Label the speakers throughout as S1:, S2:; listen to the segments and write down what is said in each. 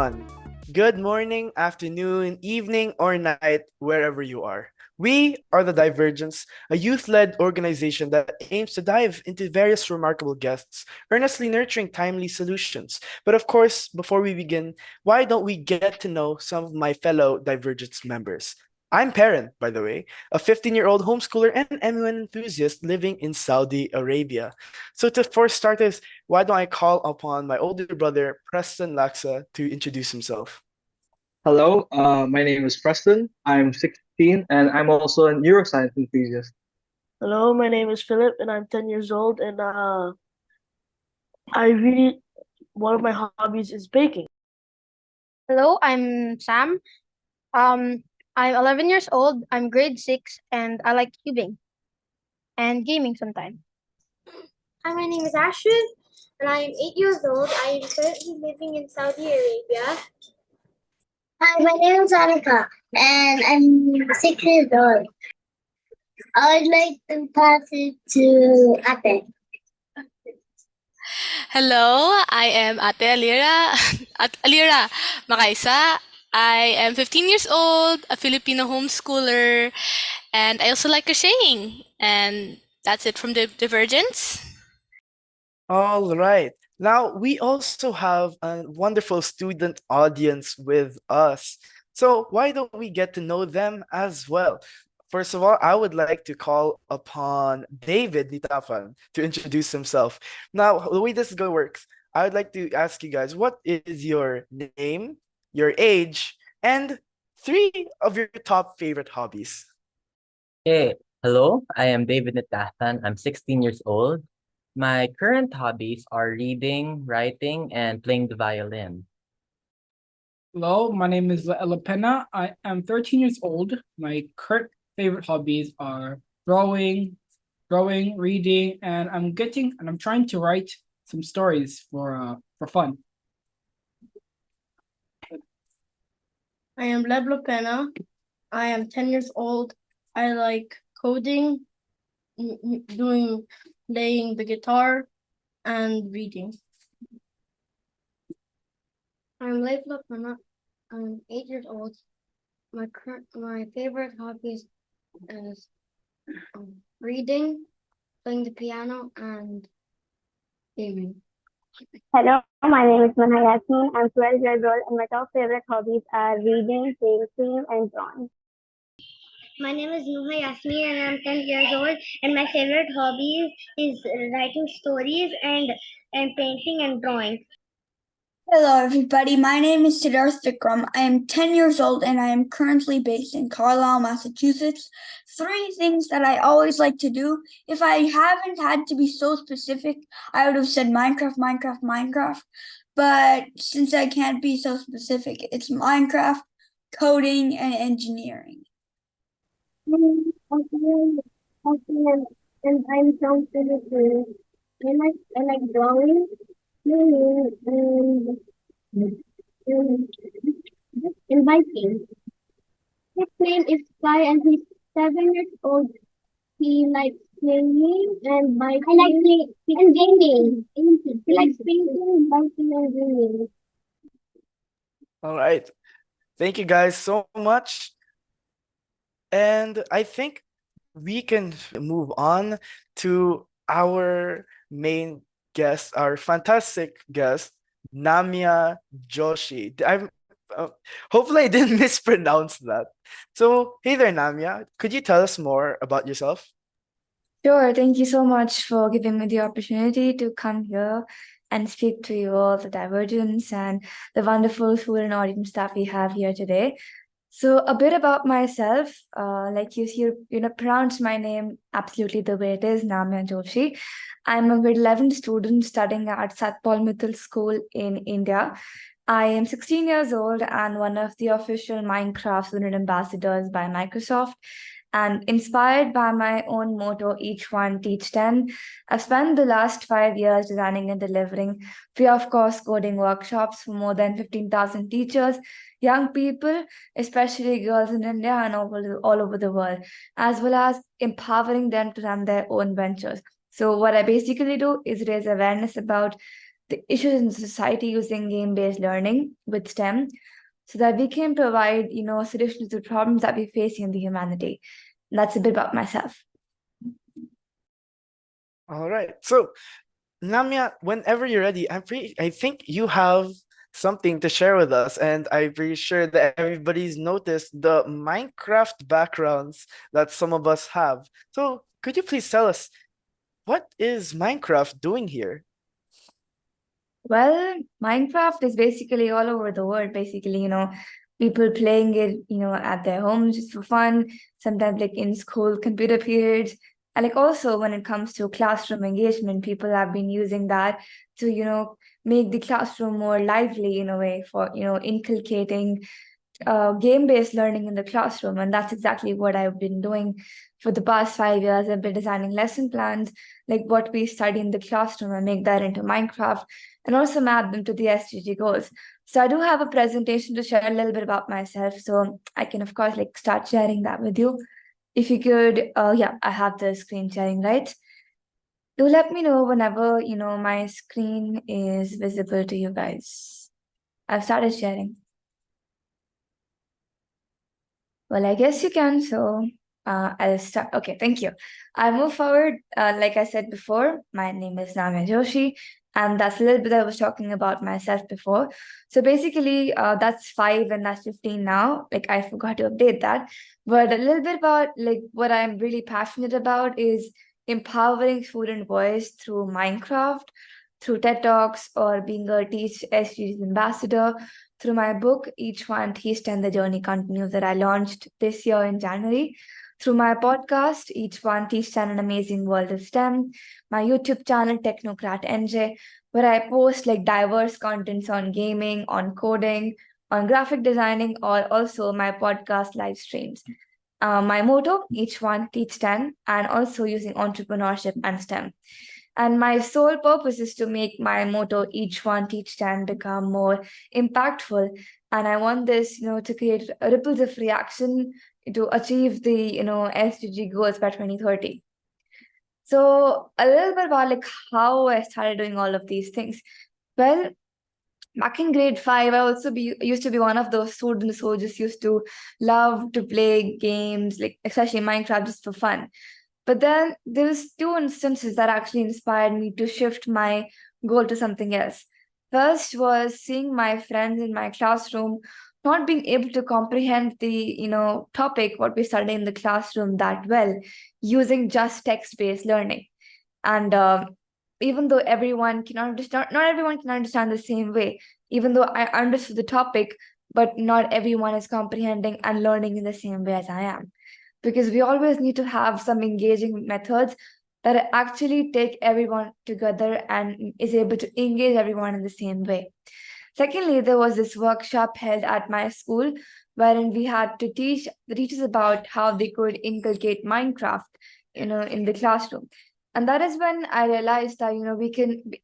S1: everyone. Good morning, afternoon, evening, or night, wherever you are. We are the Divergents, a youth led organization that aims to dive into various remarkable guests, earnestly nurturing timely solutions. But of course, before we begin, why don't we get to know some of my fellow Divergents members? I'm Perrin, by the way, a 15-year-old homeschooler and MUN enthusiast living in Saudi Arabia. So, for starters, why don't I call upon my older brother, Preston Laksa, to introduce himself?
S2: Hello, my name is Preston. I'm 16 and I'm also a neuroscience enthusiast.
S3: Hello, my name is Philip and I'm 10 years old and I really one of my hobbies is baking.
S4: Hello, I'm Sam. Um, I'm 11 years old. I'm grade 6 and I like cubing and gaming sometimes.
S5: Hi, my name is Ashwin and I am 8 years old. I am currently living in Saudi Arabia.
S6: Hi, my name is Annika, and I'm 6 years old. I would like to pass it to Ate.
S7: Hello, I am Ate Alira, Alira Makaisa. I am 15 years old, a Filipino homeschooler, and I also like crocheting. And that's it from the Divergence.
S1: All right. Now, we also have a wonderful student audience with us. So, why don't we get to know them as well? First of all, I would like to call upon David Nitafan to introduce himself. Now, the way this works, I would like to ask you guys, what is your name, your age, and three of your top favorite hobbies?
S8: Hey, hello, I am David Natathan. I'm 16 years old. My current hobbies are reading, writing, and playing the violin.
S9: Hello, my name is Laela Pena. I am 13 years old. My current favorite hobbies are drawing, reading, and I'm trying to write some stories for fun.
S3: I am Leblo Pena. I am 10 years old. I like coding, playing the guitar, and reading.
S5: I'm Leifla Pana. I'm 8 years old. My favorite hobbies is reading, playing the piano, and gaming.
S6: Hello, my name is Manha Yasmin. I'm 12 years old, and my top favorite hobbies are reading, painting, and drawing.
S5: My name is Nuha Yasmin and I'm 10 years old and my favorite hobby is writing stories and painting and drawing.
S10: Hello, everybody. My name is Siddharth Vikram. I am 10 years old and I am currently based in Carlisle, Massachusetts. Three things that I always like to do. If I haven't had to be so specific, I would have said Minecraft. But since I can't be so specific, it's Minecraft, coding, and engineering.
S6: And I'm from Philippines. I like drawing, painting, and biking. His name is Sky, and he's 7 years old. He likes playing and biking. I like playing and gaming. He likes painting, biking, and gaming.
S1: All right. Thank you guys so much. And I think we can move on to our main guest, our fantastic guest, Namya Joshi. Hopefully I didn't mispronounce that. So, hey there, Namya. Could you tell us more about yourself?
S11: Sure. Thank you so much for giving me the opportunity to come here and speak to you all, the Divergence and the wonderful student audience that we have here today. So a bit about myself, like pronounce my name absolutely the way it is, Namya Joshi. I'm a grade 11 student studying at Satpal Mittal School in India. I am 16 years old and one of the official Minecraft student ambassadors by Microsoft. And inspired by my own motto, each one, teach 10, I've spent the last 5 years designing and delivering free of cost coding workshops for more than 15,000 teachers, young people, especially girls in India and all over the world, as well as empowering them to run their own ventures. So what I basically do is raise awareness about the issues in society using game-based learning with STEM, so that we can provide, solutions to problems that we face in the humanity. That's a bit about myself.
S1: All right. So, Namya, whenever you're ready, I think you have something to share with us, and I'm pretty sure that everybody's noticed the Minecraft backgrounds that some of us have. So, could you please tell us what is Minecraft doing here?
S11: Well, Minecraft is basically all over the world. Basically, people playing it, at their homes just for fun, sometimes like in school computer periods. And like also when it comes to classroom engagement, people have been using that to, make the classroom more lively in a way for, inculcating game-based learning in the classroom. And that's exactly what I've been doing for the past 5 years. I've been designing lesson plans, like what we study in the classroom, and make that into Minecraft, and also map them to the SDG goals. So I do have a presentation to share a little bit about myself. So I can, of course, like start sharing that with you. If you could, yeah, I have the screen sharing, right? Do let me know whenever, my screen is visible to you guys. I've started sharing. Well, I guess you can. So I'll start. Okay, thank you. I'll move forward. Like I said before, my name is Namya Joshi, and that's a little bit I was talking about myself before. So basically, that's 5 and that's 15 now. Like I forgot to update that. But a little bit about like what I'm really passionate about is empowering student voice through Minecraft, through TED Talks, or being a Teach SDGs ambassador, through my book, Each One Teach 10 The Journey Continues, that I launched this year in January, through my podcast, Each One Teach 10 An Amazing World of STEM, my YouTube channel, Technocrat NJ, where I post like diverse contents on gaming, on coding, on graphic designing, or also my podcast live streams. My motto, Each One Teach 10, and also using entrepreneurship and STEM. And my sole purpose is to make my motto, Each One Teach 10, become more impactful. And I want this, to create ripples of reaction to achieve the, SDG goals by 2030. So a little bit about like how I started doing all of these things. Well, back in grade 5, I also used to be one of those students who just used to love to play games, like especially Minecraft, just for fun. But then there was 2 instances that actually inspired me to shift my goal to something else. First was seeing my friends in my classroom not being able to comprehend the topic what we study in the classroom that well, using just text-based learning. And even though everyone can understand, not everyone can understand the same way. Even though I understood the topic, but not everyone is comprehending and learning in the same way as I am. Because we always need to have some engaging methods that actually take everyone together and is able to engage everyone in the same way. Secondly, there was this workshop held at my school wherein we had to teach the teachers about how they could inculcate Minecraft, in the classroom. And that is when I realized that,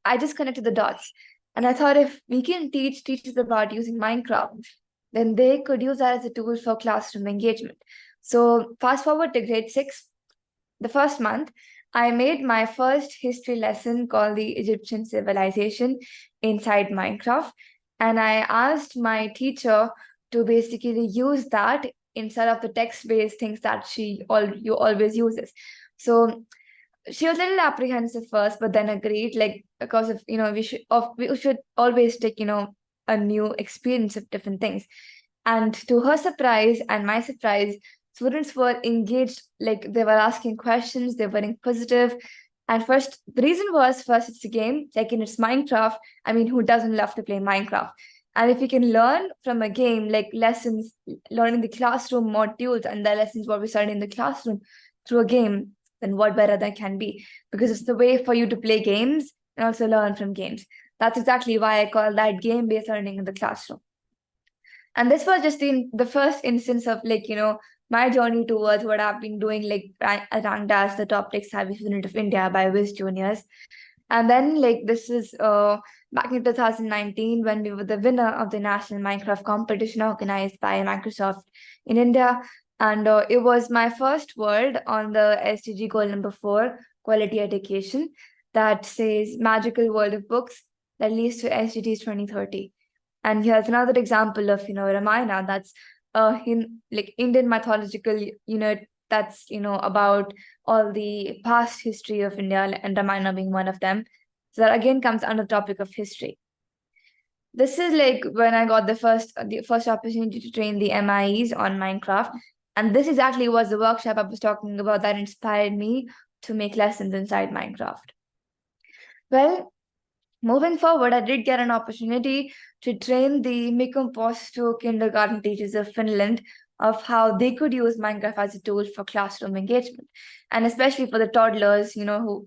S11: I just connected the dots. And I thought if we can teach teachers about using Minecraft, then they could use that as a tool for classroom engagement. So fast forward to grade 6, the first month, I made my first history lesson called the Egyptian civilization inside Minecraft. And I asked my teacher to basically use that instead of the text-based things that you always uses. So she was a little apprehensive first, but then agreed, like, because of, we should always take, a new experience of different things. And to her surprise and my surprise, students were engaged, like they were asking questions, they were inquisitive. And the reason was first, it's a game, second, it's Minecraft. I mean, who doesn't love to play Minecraft? And if you can learn from a game, like lessons, learning the classroom modules and the lessons what we study in the classroom through a game, then what better that can be? Because it's the way for you to play games and also learn from games. That's exactly why I call that game-based learning in the classroom. And this was just the first instance of like, my journey towards what I've been doing, like ranked as the top tech savvy student of India by Wiz Juniors. And then like this is back in 2019 when we were the winner of the national Minecraft competition organized by Microsoft in India. And it was my first word on the SDG goal number 4, quality education, that says magical world of books, that leads to SDGs 2030. And here's another example of, Ramayana, that's like Indian mythological unit that's, about all the past history of India, and Ramayana being one of them. So that again comes under the topic of history. This is like when I got the first opportunity to train the MIEs on Minecraft. And this exactly was the workshop I was talking about that inspired me to make lessons inside Minecraft. Well, moving forward, I did get an opportunity to train the Mikumposto kindergarten teachers of Finland of how they could use Minecraft as a tool for classroom engagement, and especially for the toddlers, who,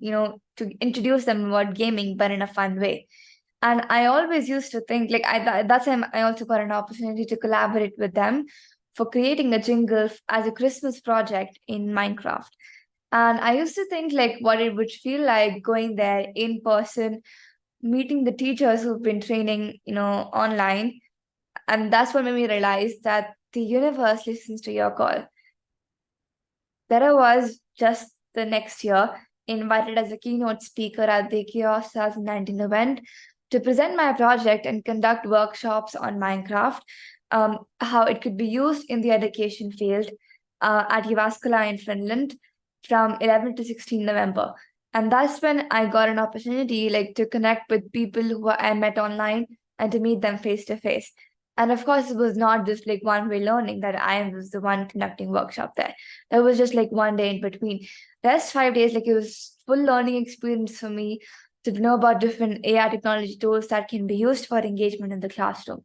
S11: to introduce them about gaming, but in a fun way. And I always used to think, like, that's time I also got an opportunity to collaborate with them for creating a jingle as a Christmas project in Minecraft. And I used to think like what it would feel like going there in person, meeting the teachers who've been training, online. And that's what made me realize that the universe listens to your call. There I was just the next year, invited as a keynote speaker at the Chaos 2019 event to present my project and conduct workshops on Minecraft, how it could be used in the education field at Jyväskylä in Finland from 11 to 16 November. And that's when I got an opportunity like to connect with people who I met online and to meet them face to face. And of course, it was not just like one-way learning that I was the one conducting workshop there. That was just like one day in between. Rest 5 days, like it was full learning experience for me to know about different AI technology tools that can be used for engagement in the classroom.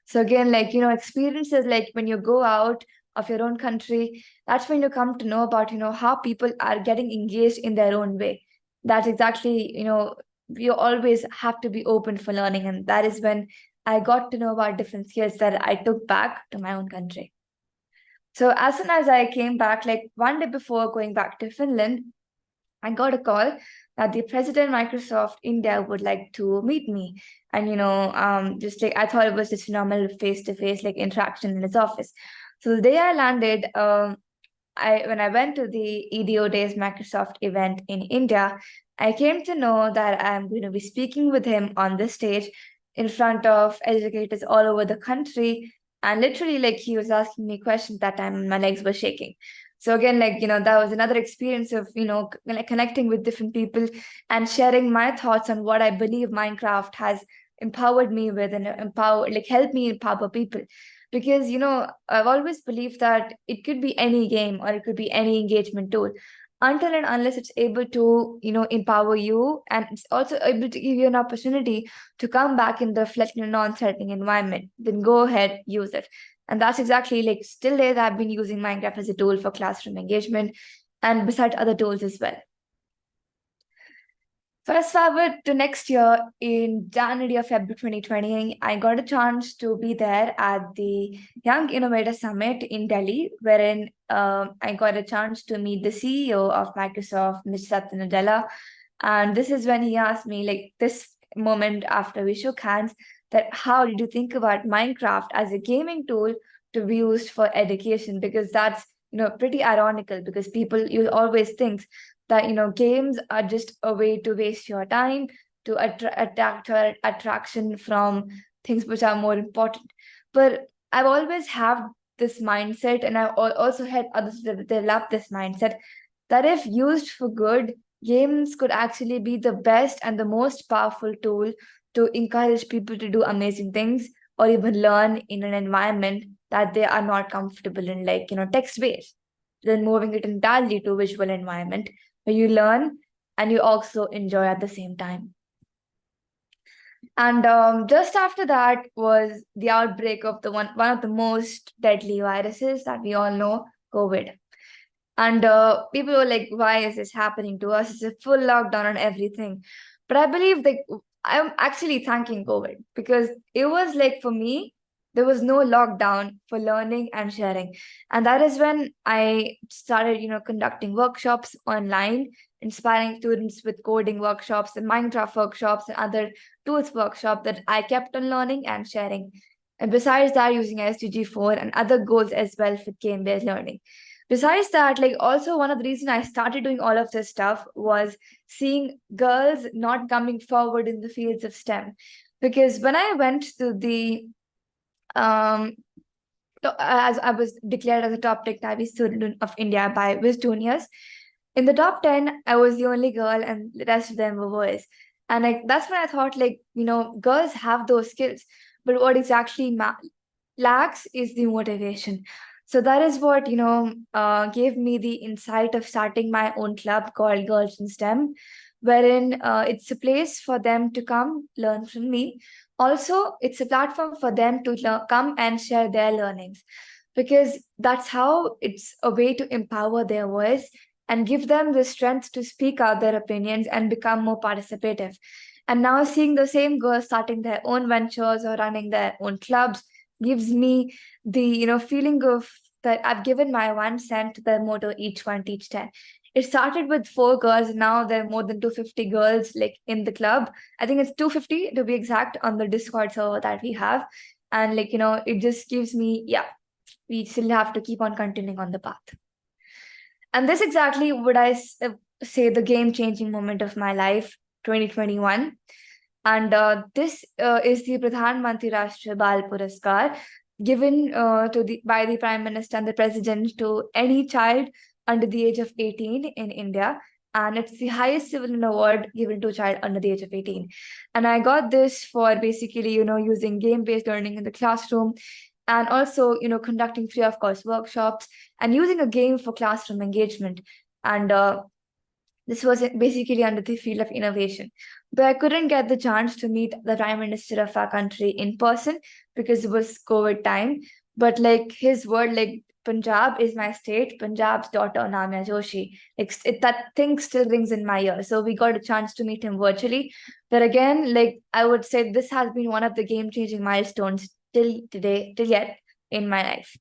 S11: So again, like, experiences like when you go out of your own country, that's when you come to know about, how people are getting engaged in their own way. That's exactly, you always have to be open for learning. And that is when I got to know about different skills that I took back to my own country. So as soon as I came back, like one day before going back to Finland, I got a call that the president of Microsoft India would like to meet me. And, just like, I thought it was just a normal face-to-face like interaction in his office. So the day I landed, when I went to the EDO Days Microsoft event in India, I came to know that I'm going to be speaking with him on this stage in front of educators all over the country. And literally, like, he was asking me questions that time and my legs were shaking. So again, like, that was another experience of, connecting with different people and sharing my thoughts on what I believe Minecraft has empowered me with and helped me empower people. Because, I've always believed that it could be any game or it could be any engagement tool until and unless it's able to, empower you, and it's also able to give you an opportunity to come back in the flesh in a non-threatening environment, then go ahead, use it. And that's exactly like still there that I've been using Minecraft as a tool for classroom engagement and besides other tools as well. Fast forward to next year in January or February 2020, I got a chance to be there at the Young Innovator Summit in Delhi, wherein I got a chance to meet the CEO of Microsoft, Mr. Satya Nadella. And this is when he asked me, like this moment after we shook hands, that how did you think about Minecraft as a gaming tool to be used for education? Because that's, pretty ironical, because you always think that, games are just a way to waste your time, to attract attraction from things which are more important. But I've always had this mindset, and I've also had others develop this mindset, that if used for good, games could actually be the best and the most powerful tool to encourage people to do amazing things or even learn in an environment that they are not comfortable in, like, text-based. Then moving it entirely to visual environment where you learn and you also enjoy at the same time. And just after that was the outbreak of one of the most deadly viruses that we all know, COVID. And people were like, why is this happening to us? It's a full lockdown on everything. But I believe that I'm actually thanking COVID, because it was like, for me, there was no lockdown for learning and sharing. And that is when I started, conducting workshops online, inspiring students with coding workshops and Minecraft workshops and other tools workshops that I kept on learning and sharing. And besides that, using SDG 4 and other goals as well for game-based learning. Besides that, like also one of the reasons I started doing all of this stuff was seeing girls not coming forward in the fields of STEM. Because when I went to the um as I was declared as a top tech-savvy student of India by Viz Juniors, in the top 10, I was the only girl and the rest of them were boys. And like that's when I thought, like, girls have those skills, but what is actually lacks is the motivation. So that is what, gave me the insight of starting my own club called Girls in STEM, wherein it's a place for them to come learn from me. Also, it's a platform for them to come and share their learnings, because that's how it's a way to empower their voice and give them the strength to speak out their opinions and become more participative. And now seeing the same girls starting their own ventures or running their own clubs gives me the feeling of that I've given my 1 cent to the motto each one teach 10. It started with 4 girls. Now there are more than 250 girls like in the club. I think it's 250 to be exact on the Discord server that we have. And like, it just gives me, yeah, we still have to keep on continuing on the path. And this exactly would I say the game-changing moment of my life, 2021. And this is the Pradhan Mantri Rashtriya Bal Puraskar, given by the Prime Minister and the President to any child under the age of 18 in India. And it's the highest civilian award given to a child under the age of 18. And I got this for basically, using game-based learning in the classroom, and also, conducting free of cost workshops and using a game for classroom engagement. And this was basically under the field of innovation. But I couldn't get the chance to meet the Prime Minister of our country in person because it was COVID time. But like his word, like Punjab is my state, Punjab's daughter, Namya Joshi. That thing still rings in my ear. So we got a chance to meet him virtually. But again, like I would say this has been one of the game-changing milestones till yet in my life.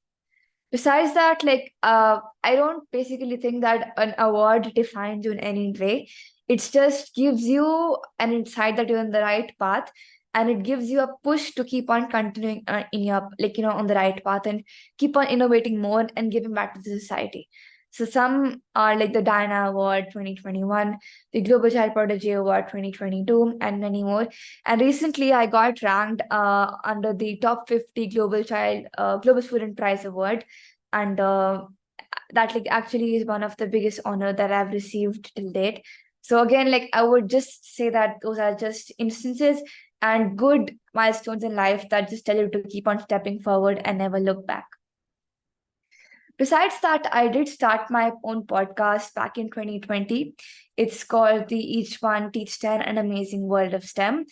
S11: Besides that, like I don't basically think that an award defines you in any way. It just gives you an insight that you're in the right path, and it gives you a push to keep on continuing in your on the right path and keep on innovating more and giving back to the society. So some are like the Diana Award 2021, the Global Child Prodigy Award 2022, and many more. And recently, I got ranked under the top 50 Global Student Prize Award, and that like actually is one of the biggest honor that I've received till date. So again, like I would just say that those are just instances and good milestones in life that just tell you to keep on stepping forward and never look back. Besides that, I did start my own podcast back in 2020. It's called the Each One Teach 10, An Amazing World of STEM.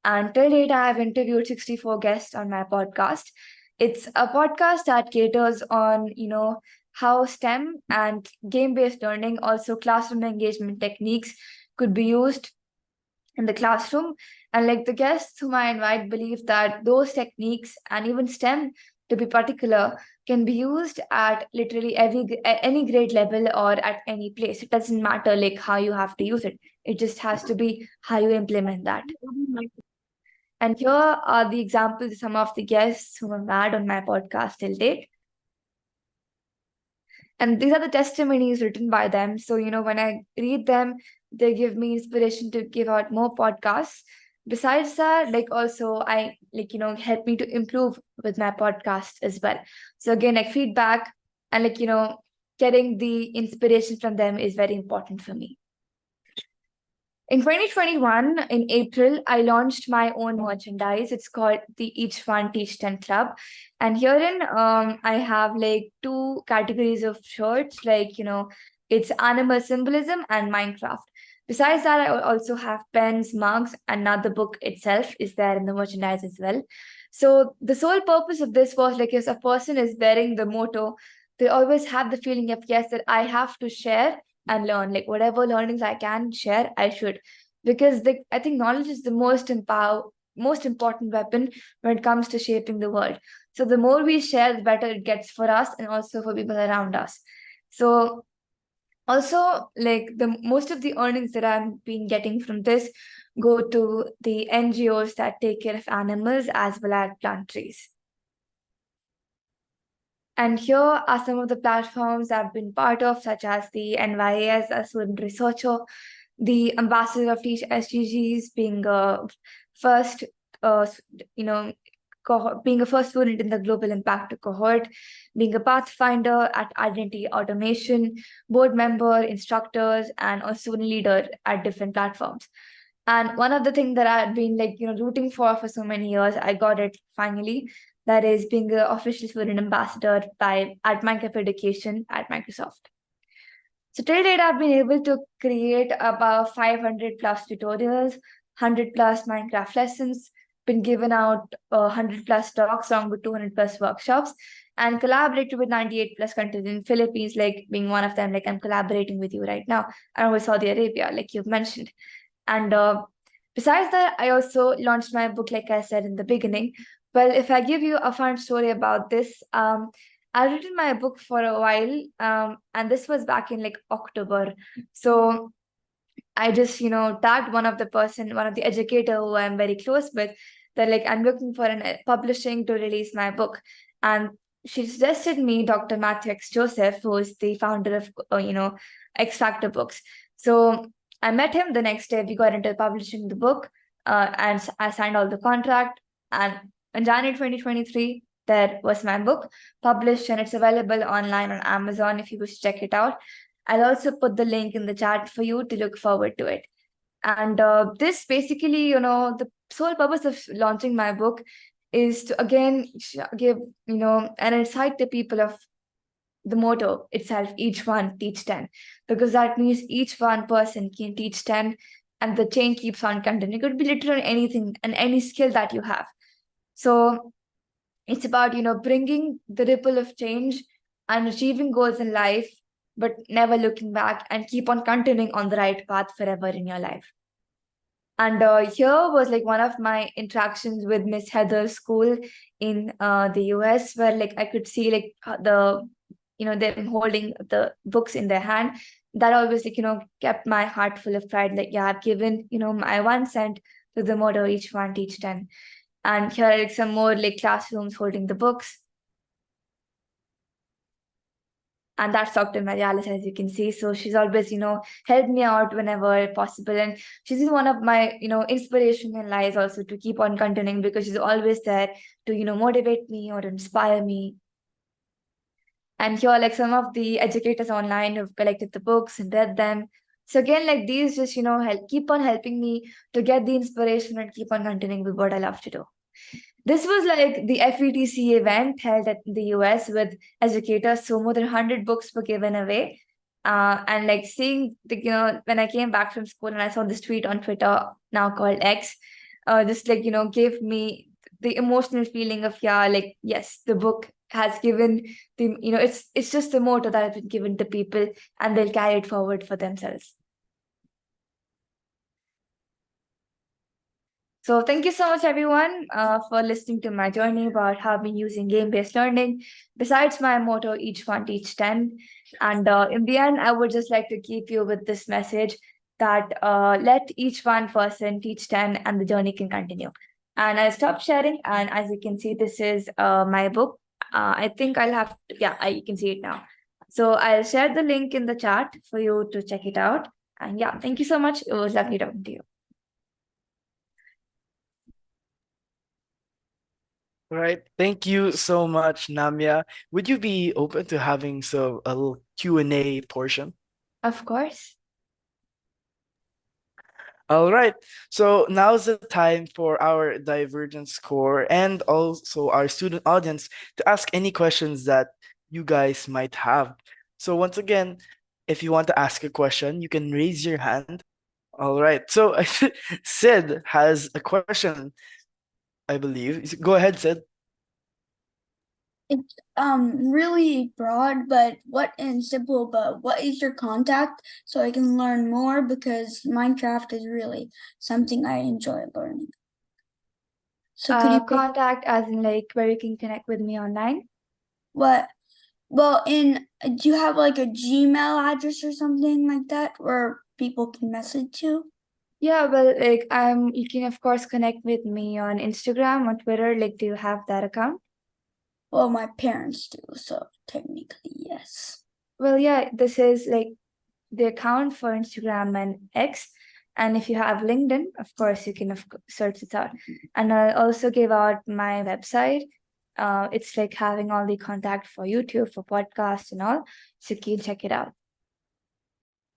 S11: And till date, I have interviewed 64 guests on my podcast. It's a podcast that caters on, how STEM and game-based learning, also classroom engagement techniques could be used in the classroom. And like the guests whom I invite believe that those techniques and even STEM to be particular can be used at literally any grade level or at any place. It doesn't matter like how you have to use it. It just has to be how you implement that. And here are the examples of some of the guests whom I've had on my podcast till date. And these are the testimonies written by them. So, when I read them, they give me inspiration to give out more podcasts. Besides that, like also I help me to improve with my podcast as well. So again, like feedback and getting the inspiration from them is very important for me. In 2021, in April, I launched my own merchandise. It's called the Each One Teach 10 Club. And herein, I have like 2 categories of shirts, it's animal symbolism and Minecraft. Besides that, I also have pens, mugs, and now the book itself is there in the merchandise as well. So the sole purpose of this was like if a person is wearing the motto, they always have the feeling of, yes, that I have to share and learn, like whatever learnings I can share, I should. Because I think knowledge is the most important weapon when it comes to shaping the world. So the more we share, the better it gets for us and also for people around us. So also, like the most of the earnings that I'm been getting from this go to the NGOs that take care of animals as well as plant trees. And here are some of the platforms I've been part of, such as the NYS, a student researcher, the ambassador of Teach SDGs, being a first, you know, cohort, being a first student in the Global Impact cohort, being a pathfinder at Identity Automation, board member, instructors, and a student leader at different platforms. And one of the things that I've been rooting for so many years, I got it finally. That is being an official student ambassador at Minecraft Education at Microsoft. So till date, I've been able to create about 500 plus tutorials, 100 plus Minecraft lessons, been given out 100 plus talks along with 200 plus workshops, and collaborated with 98 plus countries in Philippines, like being one of them, like I'm collaborating with you right now, and with Saudi Arabia, like you've mentioned. And besides that, I also launched my book, like I said in the beginning. Well, if I give you a fun story about this, I've written my book for a while, and this was back in like October. So I just, tagged one of the educator who I'm very close with, that like I'm looking for an publishing to release my book. And she suggested me Dr. Matthew X. Joseph, who is the founder of, X Factor Books. So I met him the next day. We got into publishing the book, and I signed all the contract. And in January 2023, there was my book published, and it's available online on Amazon if you wish to check it out. I'll also put the link in the chat for you to look forward to it. And this basically, the sole purpose of launching my book is to again give, an insight to people of the motto itself, each one teach 10, because that means each one person can teach 10 and the chain keeps on continuing. It could be literally anything and any skill that you have. So it's about, bringing the ripple of change and achieving goals in life, but never looking back, and keep on continuing on the right path forever in your life. And here was like one of my interactions with Miss Heather's school in the US, where like I could see like them holding the books in their hand. That always kept my heart full of pride. Like, yeah, I've given my 1 cent to the motto, each one teach 10. And here are like some more like classrooms holding the books. And that's Dr. Marialis, as you can see. So she's always, helped me out whenever possible. And she's one of my, inspiration in life also to keep on continuing, because she's always there to, motivate me or inspire me. And here are like some of the educators online who've collected the books and read them. So again, like these just, keep on helping me to get the inspiration and keep on continuing with what I love to do. This was like the FETC event held at the US with educators. So more than 100 books were given away. And like seeing when I came back from school and I saw this tweet on Twitter, now called X, just like, gave me the emotional feeling of, yes, the book has given the, it's just the motto that has been given to people, and they'll carry it forward for themselves. So thank you so much, everyone, for listening to my journey about how I've been using game-based learning. Besides my motto, each one teach 10. And in the end, I would just like to keep you with this message that let each one person teach 10 and the journey can continue. And I'll stop sharing. And as you can see, this is my book. I think I'll have, you can see it now. So I'll share the link in the chat for you to check it out. And yeah, thank you so much. It was lovely talking to you.
S1: Right. Thank you so much, Namya. Would you be open to having a little Q&A portion?
S11: Of course.
S1: All right. So now's the time for our Divergent score and also our student audience to ask any questions that you guys might have. So once again, if you want to ask a question, you can raise your hand. All right. So Sid has a question, I believe. Go ahead, Sid.
S10: It's really broad, but what is your contact, so I can learn more, because Minecraft is really something I enjoy learning. So could you
S11: contact as in like where you can connect with me online?
S10: What? Well, do you have like a Gmail address or something like that where people can message you?
S11: Yeah, well, like you can of course connect with me on Instagram, on Twitter. Like, do you have that account?
S10: Well, my parents do, so technically, yes.
S11: Well, yeah, this is like the account for Instagram and X. And if you have LinkedIn, of course, you can search it out. And I'll also give out my website. It's like having all the contact for YouTube, for podcasts and all. So you can check it out.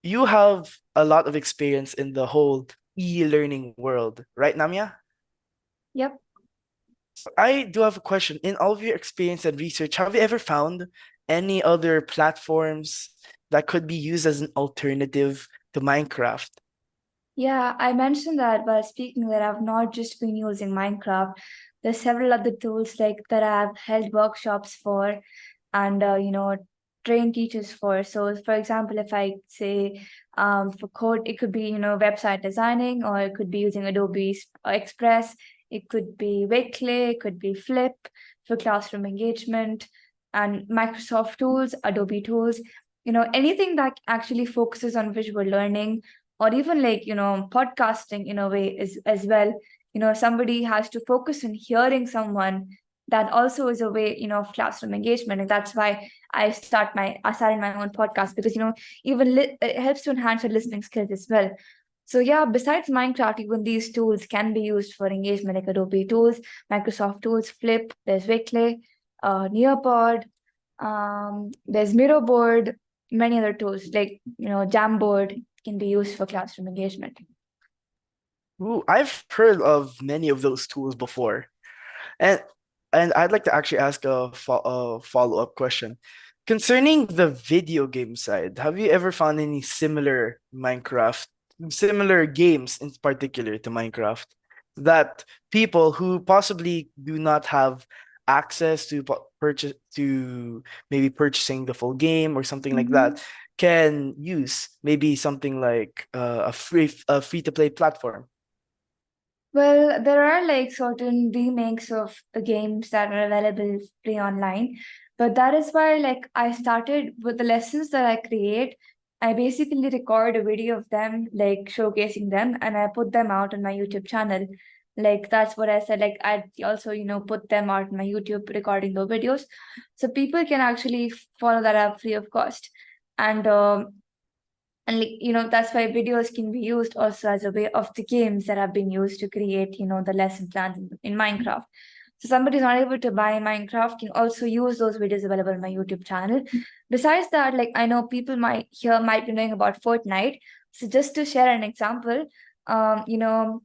S1: You have a lot of experience in the whole e-learning world, right, Namya?
S11: Yep.
S1: I do have a question. In all of your experience and research, have you ever found any other platforms that could be used as an alternative to Minecraft?
S11: Yeah, I mentioned that while speaking that I've not just been using Minecraft. There's several other tools like that I've held workshops for and train teachers for. So for example, if I say for code, it could be website designing, or it could be using Adobe Express, it could be Weekly, it could be Flip for classroom engagement, and Microsoft tools, Adobe tools, anything that actually focuses on visual learning, or even like podcasting in a way is as well. Somebody has to focus on hearing someone. That also is a way of classroom engagement, and that's why I started my own podcast, because even it helps to enhance your listening skills as well. So yeah, besides Minecraft, even these tools can be used for engagement, like Adobe tools, Microsoft tools, Flip, there's Weekly, Nearpod, there's Miroboard, many other tools like Jamboard can be used for classroom engagement.
S1: Ooh, I've heard of many of those tools before. And I'd like to actually ask a follow-up question. Concerning the video game side, have you ever found any similar games in particular to Minecraft, that people who possibly do not have access to purchase to maybe purchasing the full game or something like that can use, maybe something like a free to play platform?
S11: Well, there are like certain remakes of the games that are available free online, but that is why like I started with the lessons that I create. I basically record a video of them, like showcasing them, and I put them out on my YouTube channel. Like that's what I said. Like I also, put them out on my YouTube recording the videos, so people can actually follow that up free of cost. And like that's why videos can be used also as a way of the games that have been used to create the lesson plans in Minecraft. So somebody's not able to buy Minecraft can also use those videos available on my YouTube channel. Besides that, like I know people might be knowing about Fortnite. So just to share an example, um you know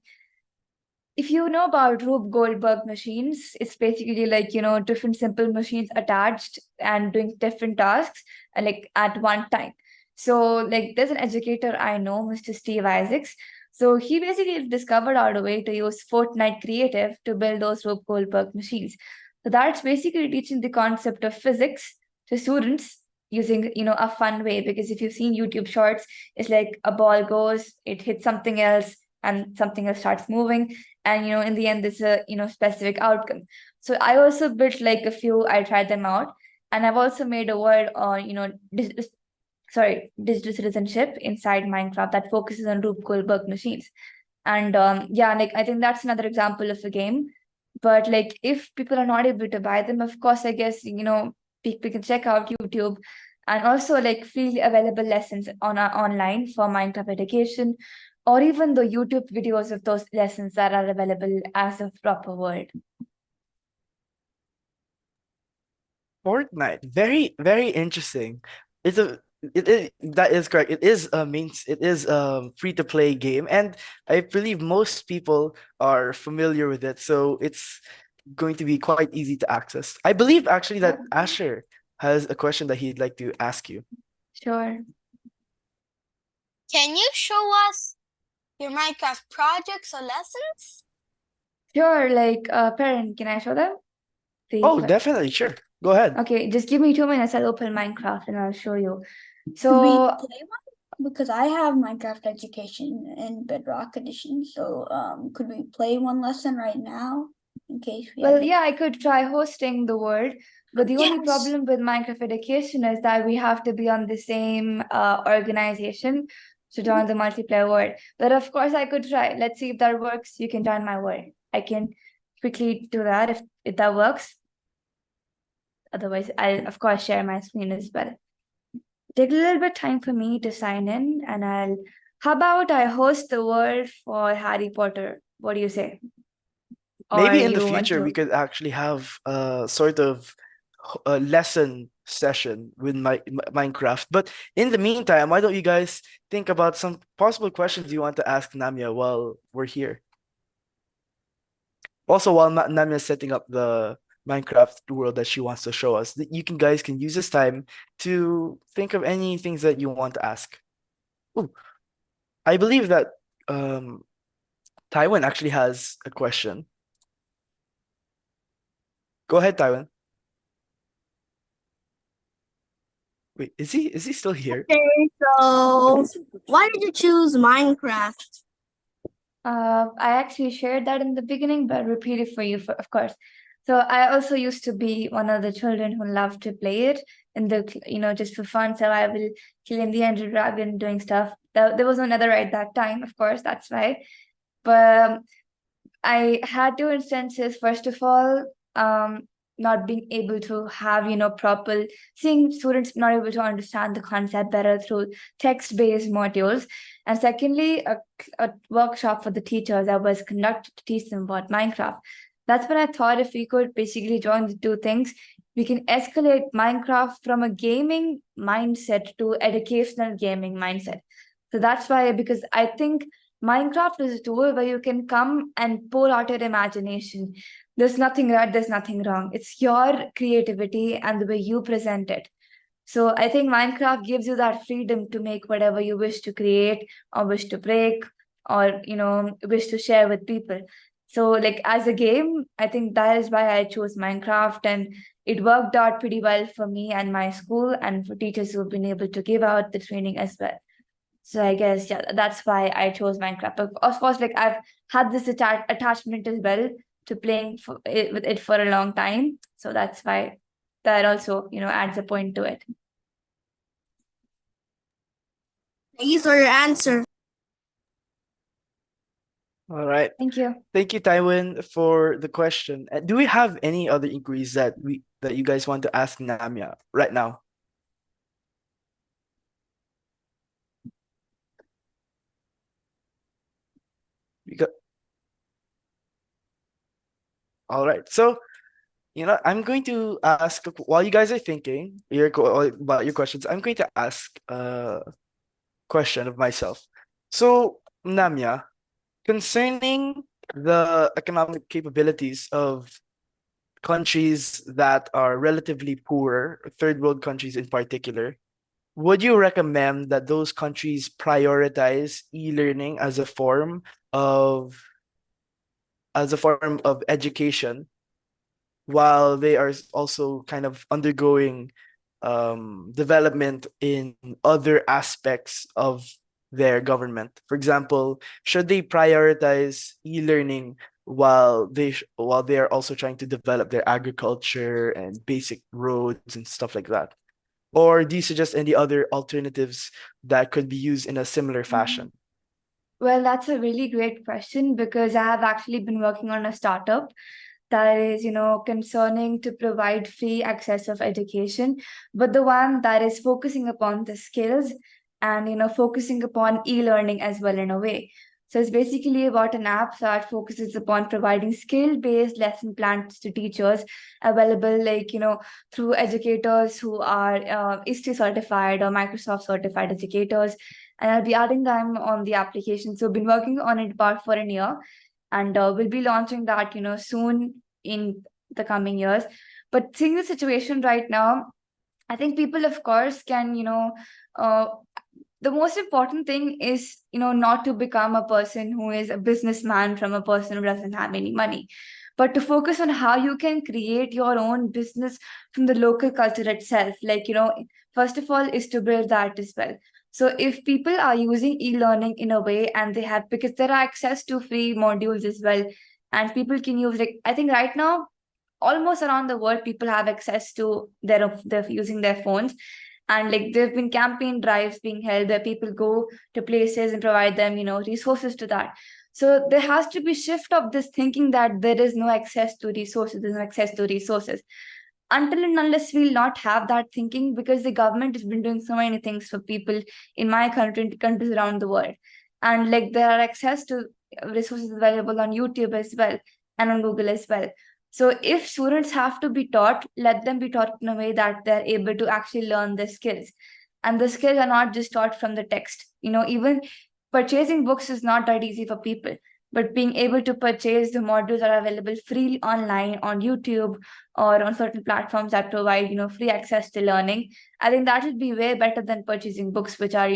S11: if you know about Rube Goldberg machines, it's basically like, different simple machines attached and doing different tasks like at one time. So like there's an educator I know, Mr. Steve Isaacs. So he basically discovered out a way to use Fortnite Creative to build those Rube Goldberg machines. So that's basically teaching the concept of physics to students using, a fun way. Because if you've seen YouTube shorts, it's like a ball goes, it hits something else, and something else starts moving, and in the end there's a specific outcome. So I also built like a few, I tried them out, and I've also made a word on digital citizenship inside Minecraft that focuses on Rube Goldberg machines. And yeah, like I think that's another example of a game. But like if people are not able to buy them, of course I guess people can check out YouTube, and also like freely available lessons on online for Minecraft education, or even the YouTube videos of those lessons that are available as a proper word.
S1: Fortnite, very, very interesting. It's a it is that is correct. It is a free to play game, and I believe most people are familiar with it, so it's going to be quite easy to access. I believe actually that Asher has a question that he'd like to ask you.
S11: Sure.
S12: Can you show us your Minecraft projects or lessons?
S11: Sure, like parent, can I show them?
S1: Oh, definitely, sure. Go ahead.
S11: Okay, just give me 2 minutes. I'll open Minecraft and I'll show you.
S10: Could we
S11: So
S10: play one? Because I have Minecraft Education in Bedrock Edition, so could we play one lesson right now in case we
S11: well,
S10: have
S11: yeah, I could try hosting the word, but the only
S12: Yes.
S11: problem with Minecraft Education is that we have to be on the same organization to join the multiplayer word. But of course, I could try. Let's see if that works. You can join my word. I can quickly do that if that works. Otherwise, I'll of course share my screen as well. Take a little bit time for me to sign in, and how about I host the world for Harry Potter? What do you say?
S1: Maybe
S11: Or
S1: in the
S11: you want
S1: future we
S11: to?
S1: could actually have a sort of a lesson session with Minecraft. But in the meantime, why don't you guys think about some possible questions you want to ask Namya while we're here? Also, while Namya is setting up the Minecraft world that she wants to show us, that you guys can use this time to think of any things that you want to ask. Ooh, I believe that Taiwan actually has a question. Go ahead, Taiwan. Wait, is he still here?
S3: Okay, so why did you choose Minecraft?
S11: I actually shared that in the beginning, but I'll repeat it for you, of course. So I also used to be one of the children who loved to play it in the, just for fun, survival, killing the Ender Dragon, doing stuff. There was another at that time, of course, that's why. But I had two instances. First of all, not being able to have, proper, seeing students not able to understand the concept better through text-based modules. And secondly, a workshop for the teachers that was conducted to teach them about Minecraft. That's when I thought if we could basically join the two things, we can escalate Minecraft from a gaming mindset to educational gaming mindset. So that's why, because I think Minecraft is a tool where you can come and pour out your imagination. There's nothing right, there's nothing wrong. It's your creativity and the way you present it. So I think Minecraft gives you that freedom to make whatever you wish to create or wish to break or, wish to share with people. So like as a game, I think that is why I chose Minecraft, and it worked out pretty well for me and my school and for teachers who have been able to give out the training as well. So I guess, yeah, that's why I chose Minecraft. But of course, like I've had this attachment as well to playing with it for a long time. So that's why that also, adds a point to it.
S3: Thank you for your answer.
S1: All right.
S11: Thank you.
S1: Thank you, Taiwan, for the question. Do we have any other inquiries that you guys want to ask Namya right now? All right. So, I'm going to ask while you guys are thinking about your questions. I'm going to ask a question of myself. So, Namya, concerning the economic capabilities of countries that are relatively poor, third world countries in particular, would you recommend that those countries prioritize e-learning as a form of education while they are also kind of undergoing development in other aspects of their government? For example, should they prioritize e-learning while they are also trying to develop their agriculture and basic roads and stuff like that? Or do you suggest any other alternatives that could be used in a similar fashion?
S11: Well, that's a really great question because I have actually been working on a startup that is, concerning to provide free access of education, but the one that is focusing upon the skills and, focusing upon e-learning as well in a way. So it's basically about an app that focuses upon providing skill-based lesson plans to teachers available, like, through educators who are ISTE certified or Microsoft certified educators. And I'll be adding them on the application. So I've been working on it about for a year, and we'll be launching that, soon in the coming years. But seeing the situation right now, I think people, of course, can, the most important thing is, not to become a person who is a businessman from a person who doesn't have any money, but to focus on how you can create your own business from the local culture itself. Like, first of all, is to build that as well. So if people are using e-learning in a way and they have, because there are access to free modules as well, and people can use, like, I think right now, almost around the world, people have access to they're using their phones. And like there have been campaign drives being held where people go to places and provide them, resources to that. So there has to be shift of this thinking that there is no access to resources, there's no access to resources. until and unless we'll not have that thinking, because the government has been doing so many things for people in my country and countries around the world. And like there are access to resources available on YouTube as well and on Google as well. So if students have to be taught, let them be taught in a way that they're able to actually learn the skills. And the skills are not just taught from the text. Even purchasing books is not that easy for people, but being able to purchase the modules that are available freely online on YouTube or on certain platforms that provide, free access to learning, I think that would be way better than purchasing books, which are,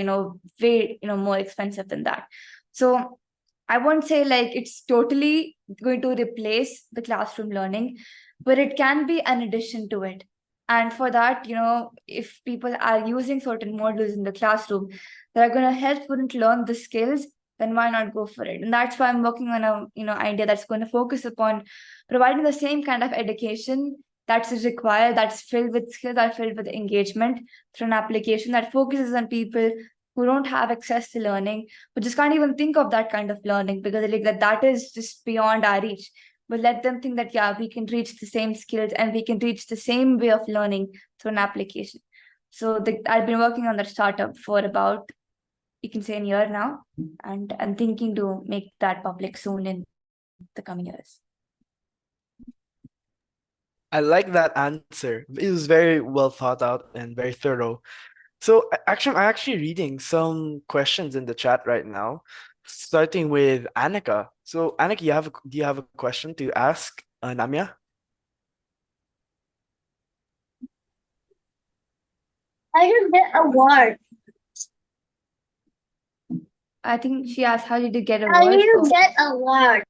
S11: way, more expensive than that. So I won't say like it's totally going to replace the classroom learning, but it can be an addition to it. And for that, if people are using certain modules in the classroom that are going to help students learn the skills, then why not go for it? And that's why I'm working on a idea that's going to focus upon providing the same kind of education that's required, that's filled with skills, that's filled with engagement through an application that focuses on people who don't have access to learning, but just can't even think of that kind of learning because like that is just beyond our reach. But let them think that, yeah, we can reach the same skills and we can reach the same way of learning through an application. So I've been working on that startup for about, you can say, a year now, and I'm thinking to make that public soon in the coming years.
S1: I like that answer. It was very well thought out and very thorough. So I'm actually reading some questions in the chat right now, starting with Annika. So Annika, do you have a question to ask Namya?
S6: I did get a word.
S11: I think she asked, how did you get a
S6: How
S11: word?
S6: did you get a word?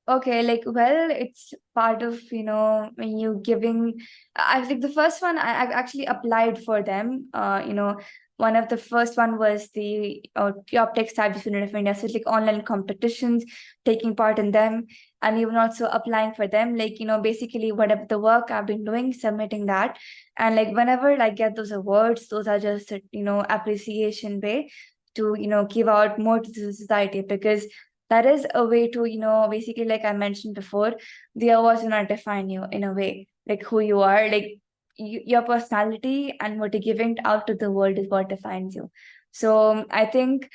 S11: Okay, well, it's part of, when you giving, I think the first one I actually applied for them. One of the first one was the Top Tech Savvy Student of India. So it's like online competitions, taking part in them, and even also applying for them. Like, basically whatever the work I've been doing, submitting that. And like whenever I get those awards, those are just, appreciation way to, give out more to the society, because that is a way to, basically, like I mentioned before, the awards do not define you in a way, like who you are, like your personality and what you're giving out to the world is what defines you. So I think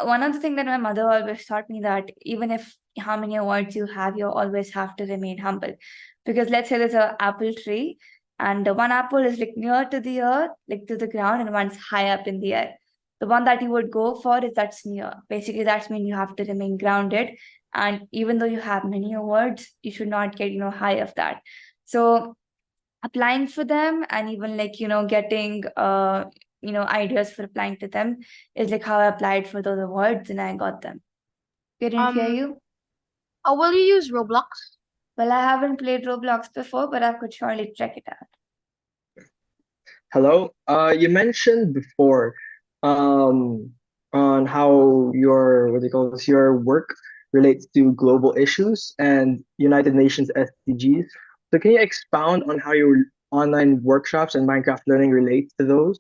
S11: one of the things that my mother always taught me, that even if how many awards you have, you always have to remain humble. Because let's say there's an apple tree, and the one apple is like near to the earth, like to the ground, and one's high up in the air. The one that you would go for is that's near. Basically, that's mean you have to remain grounded. And even though you have many awards, you should not get, high of that. So applying for them and even like, getting, ideas for applying to them is like how I applied for those awards and I got them. I didn't hear you.
S4: Will you use Roblox?
S11: Well, I haven't played Roblox before, but I could surely check it out.
S2: Hello. You mentioned before on how your what do you call this, your work relates to global issues and United Nations SDGs. So can you expound on how your online workshops and Minecraft learning relates to those?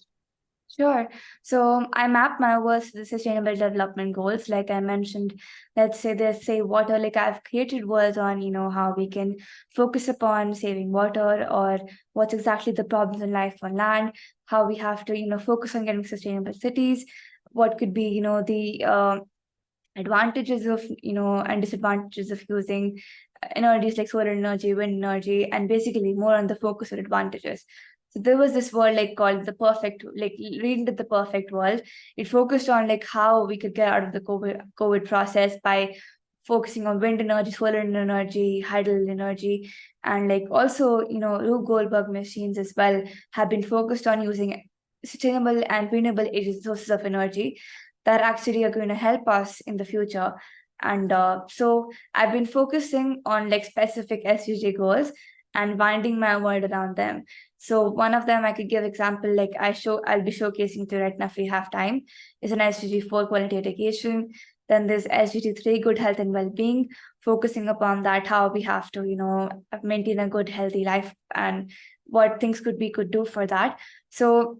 S11: Sure. So I map my words to the sustainable development goals. Like I mentioned, let's say they say water, like I've created words on, how we can focus upon saving water, or what's exactly the problems in life on land, how we have to, focus on getting sustainable cities, what could be, the advantages of, and disadvantages of using energies like solar energy, wind energy, and basically more on the focus on advantages. So there was this word like called the perfect, like reading to the perfect world. It focused on like how we could get out of the COVID process by focusing on wind energy, solar energy, hydrogen energy, and like also, Rube Goldberg machines as well have been focused on using sustainable and renewable sources of energy that actually are going to help us in the future. And so I've been focusing on like specific SDG goals and winding my world around them. So one of them I could give example, like I'll be showcasing to right now if we have time, is an SDG 4 quality education. Then there's SDG 3 good health and well-being, focusing upon that, how we have to, maintain a good healthy life and what things could do for that. So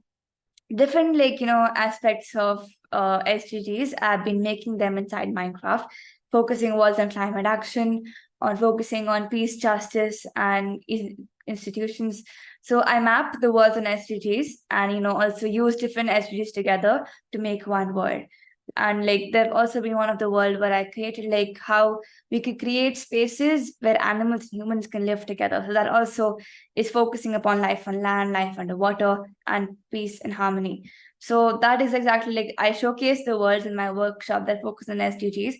S11: different like, aspects of SDGs, I've been making them inside Minecraft, focusing was on climate action, on focusing on peace, justice, and institutions. So I map the words on SDGs and also use different SDGs together to make one word. And like they've also been one of the world where I created like how we could create spaces where animals and humans can live together. So that also is focusing upon life on land, life underwater, and peace and harmony. So that is exactly like I showcase the words in my workshop that focus on SDGs.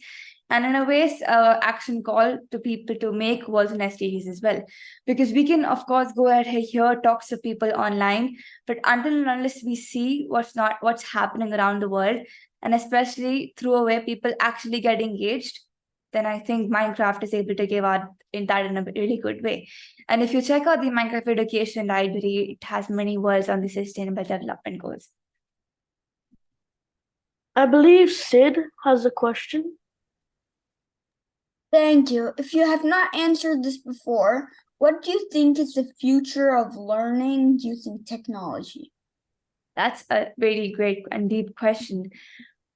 S11: And in a way, action call to people to make words on SDGs as well. Because we can, of course, go ahead and hear talks of people online, but until and unless we see what's happening around the world, and especially through a way people actually get engaged, then I think Minecraft is able to give out in a really good way. And if you check out the Minecraft Education Library, it has many words on the sustainable development goals.
S6: I believe Sid has a question.
S10: Thank you. If you have not answered this before, what do you think is the future of learning using technology?
S11: That's a really great and deep question.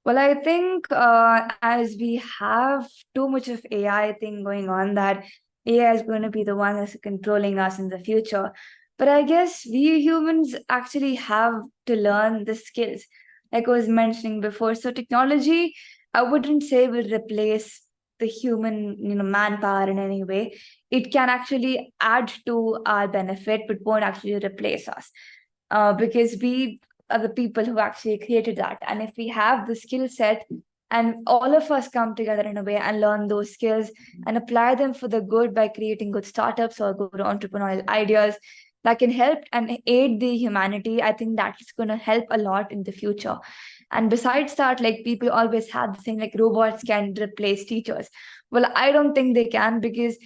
S11: Well, I think as we have too much of AI thing going on, that AI is going to be the one that's controlling us in the future. But I guess we humans actually have to learn the skills, like I was mentioning before. So technology, I wouldn't say will replace the human, manpower in any way. It can actually add to our benefit, but won't actually replace us. Because we are the people who actually created that. And if we have the skill set and all of us come together in a way and learn those skills and apply them for the good by creating good startups or good entrepreneurial ideas that can help and aid the humanity, I think that is going to help a lot in the future. And besides that, like people always had the thing like robots can replace teachers. Well, I don't think they can, because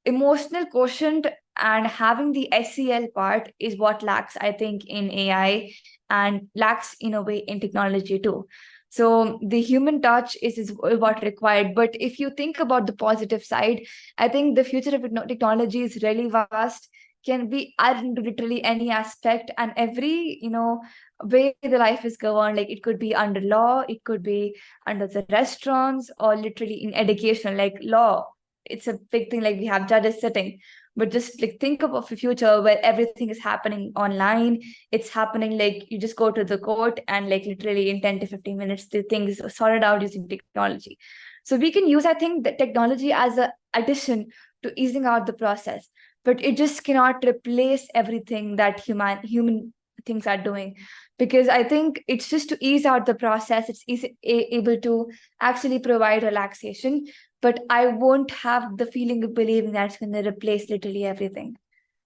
S11: emotional quotient and having the SEL part is what lacks, I think, in AI and lacks in a way in technology too. So the human touch is what required. But if you think about the positive side, I think the future of technology is really vast, can be added into literally any aspect and every, way the life is governed. Like it could be under law, it could be under the restaurants, or literally in education, like law. It's a big thing, like we have judges sitting, but just like think of a future where everything is happening online. It's happening like you just go to the court and like literally in 10 to 15 minutes the thing is sorted out using technology. So we can use, I think, the technology as a addition to easing out the process, but it just cannot replace everything that human things are doing. Because I think it's just to ease out the process, it's able to actually provide relaxation, but I won't have the feeling of believing that's going to replace literally everything.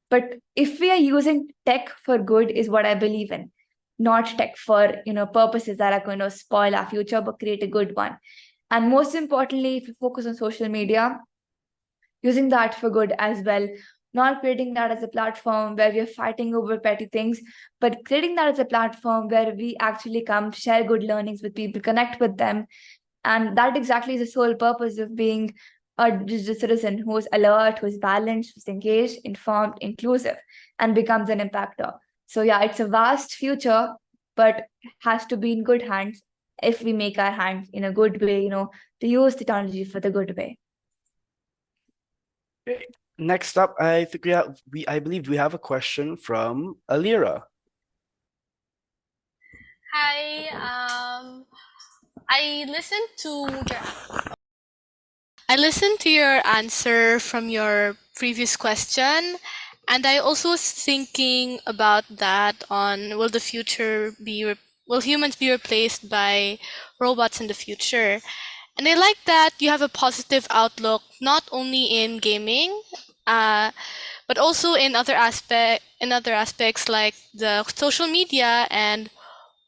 S11: But if we are using tech for good is what I believe in, not tech for purposes that are going to spoil our future, but create a good one. And most importantly, if you focus on social media, using that for good as well, not creating that as a platform where we're fighting over petty things, but creating that as a platform where we actually come share good learnings with people, connect with them. And that exactly is the sole purpose of being a digital citizen who's alert, who's balanced, who's engaged, informed, inclusive, and becomes an impactor. So yeah, it's a vast future, but has to be in good hands if we make our hands in a good way, to use technology for the good way.
S1: Okay. Next up, I think I believe we have a question from Alira.
S7: Hi, I listened to your answer from your previous question, and I also was thinking about that on will humans be replaced by robots in the future? And I like that you have a positive outlook not only in gaming, but also in other aspects like the social media and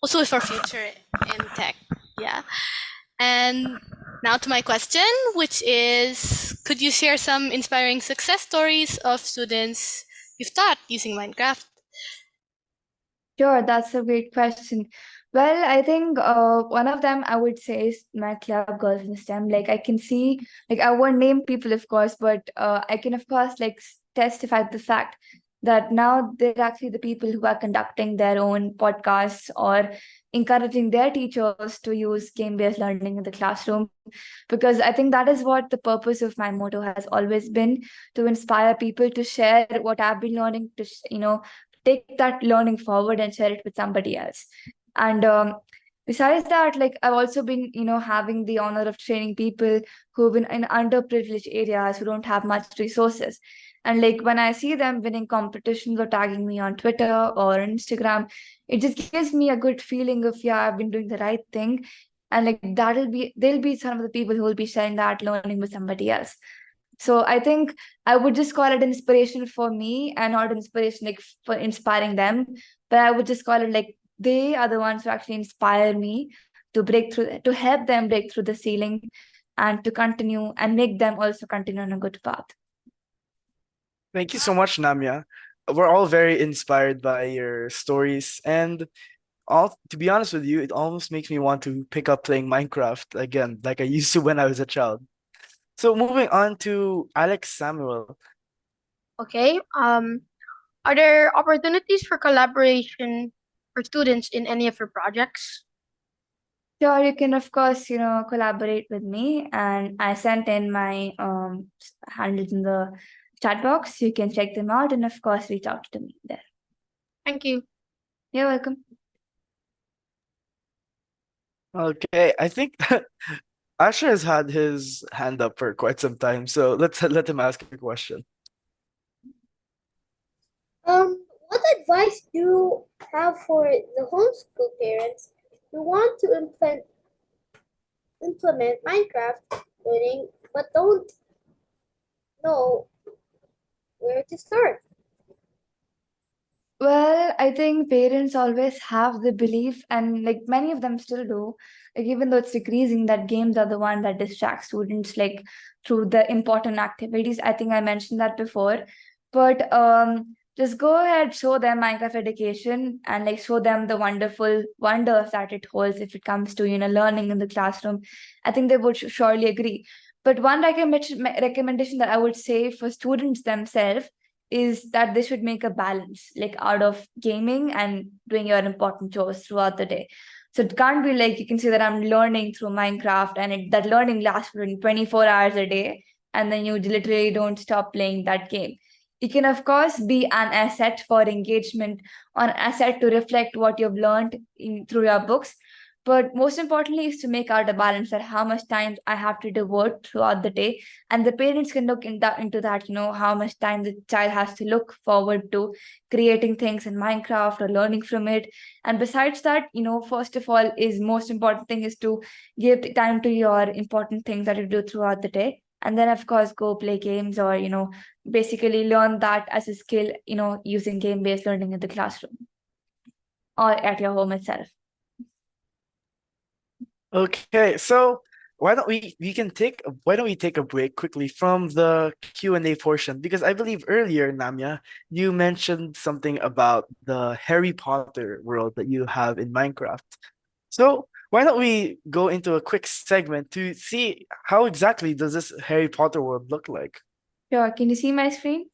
S7: also with our future in tech. Yeah. And now to my question, which is, could you share some inspiring success stories of students you've taught using Minecraft?
S11: Sure, that's a great question. Well, I think one of them I would say is my club Girls in STEM. Like I can see, like I won't name people, of course, but I can of course like testify the fact that now they're actually the people who are conducting their own podcasts or encouraging their teachers to use game-based learning in the classroom, because I think that is what the purpose of my motto has always been, to inspire people to share what I've been learning, to take that learning forward and share it with somebody else. And besides that, like I've also been having the honor of training people who've been in underprivileged areas who don't have much resources. And like when I see them winning competitions or tagging me on Twitter or Instagram, it just gives me a good feeling of, yeah, I've been doing the right thing. And like they'll be some of the people who will be sharing that learning with somebody else. So I think I would just call it inspiration for me, and not inspiration like for inspiring them, but I would just call it like they are the ones who actually inspire me to break through, to help them break through the ceiling and to continue and make them also continue on a good path.
S1: Thank you so much, Namya. We're all very inspired by your stories, and to be honest with you, it almost makes me want to pick up playing Minecraft again, like I used to when I was a child. So moving on to Alex Samuel.
S4: Okay. Are there opportunities for collaboration for students in any of your projects?
S11: Sure, you can of course, collaborate with me, and I sent in my handles in the chat box. You can check them out, and of course, reach out to me there.
S4: Thank you.
S11: You're welcome.
S1: Okay, I think Asher has had his hand up for quite some time, so let's let him ask a question.
S6: What advice do you have for the homeschool parents who want to implement Minecraft learning but don't know where to start?
S11: Well, I think parents always have the belief, and like many of them still do, like even though it's decreasing, that games are the one that distract students, like through the important activities. I think I mentioned that before, but just go ahead, show them Minecraft education, and like show them the wonderful wonders that it holds if it comes to learning in the classroom. I think they would surely agree. But one recommendation that I would say for students themselves is that they should make a balance, like out of gaming and doing your important chores throughout the day. So it can't be like you can say that I'm learning through Minecraft and that learning lasts for 24 hours a day, and then you literally don't stop playing that game. It can, of course, be an asset for engagement or an asset to reflect what you've learned through your books. But most importantly is to make out a balance that how much time I have to devote throughout the day, and the parents can look into that, how much time the child has to look forward to creating things in Minecraft or learning from it. And besides that, first of all, is most important thing is to give time to your important things that you do throughout the day, and then of course go play games or basically learn that as a skill, using game-based learning in the classroom or at your home itself.
S1: Okay, so why don't we take a break quickly from the Q&A portion, because I believe earlier, Namya, you mentioned something about the Harry Potter world that you have in Minecraft. So why don't we go into a quick segment to see how exactly does this Harry Potter world look like?
S11: Sure, can you see my screen?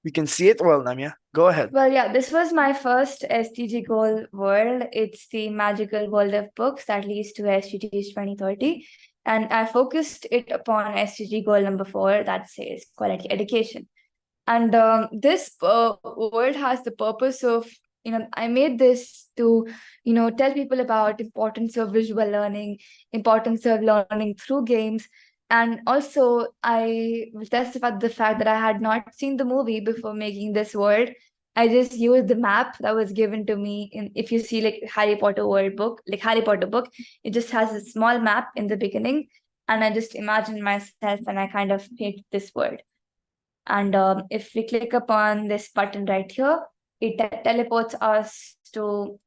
S1: We can see it well, Namya. Go ahead.
S11: Well, yeah, this was my first SDG goal world. It's the magical world of books that leads to SDGs 2030. And I focused it upon SDG goal number 4 that says quality education. And this world has the purpose of, I made this to, tell people about importance of visual learning, importance of learning through games. And also, I will testify the fact that I had not seen the movie before making this world. I just used the map that was given to me. If you see like Harry Potter world book, like Harry Potter book, it just has a small map in the beginning. And I just imagined myself and I kind of made this world. And if we click upon this button right here, it teleports us to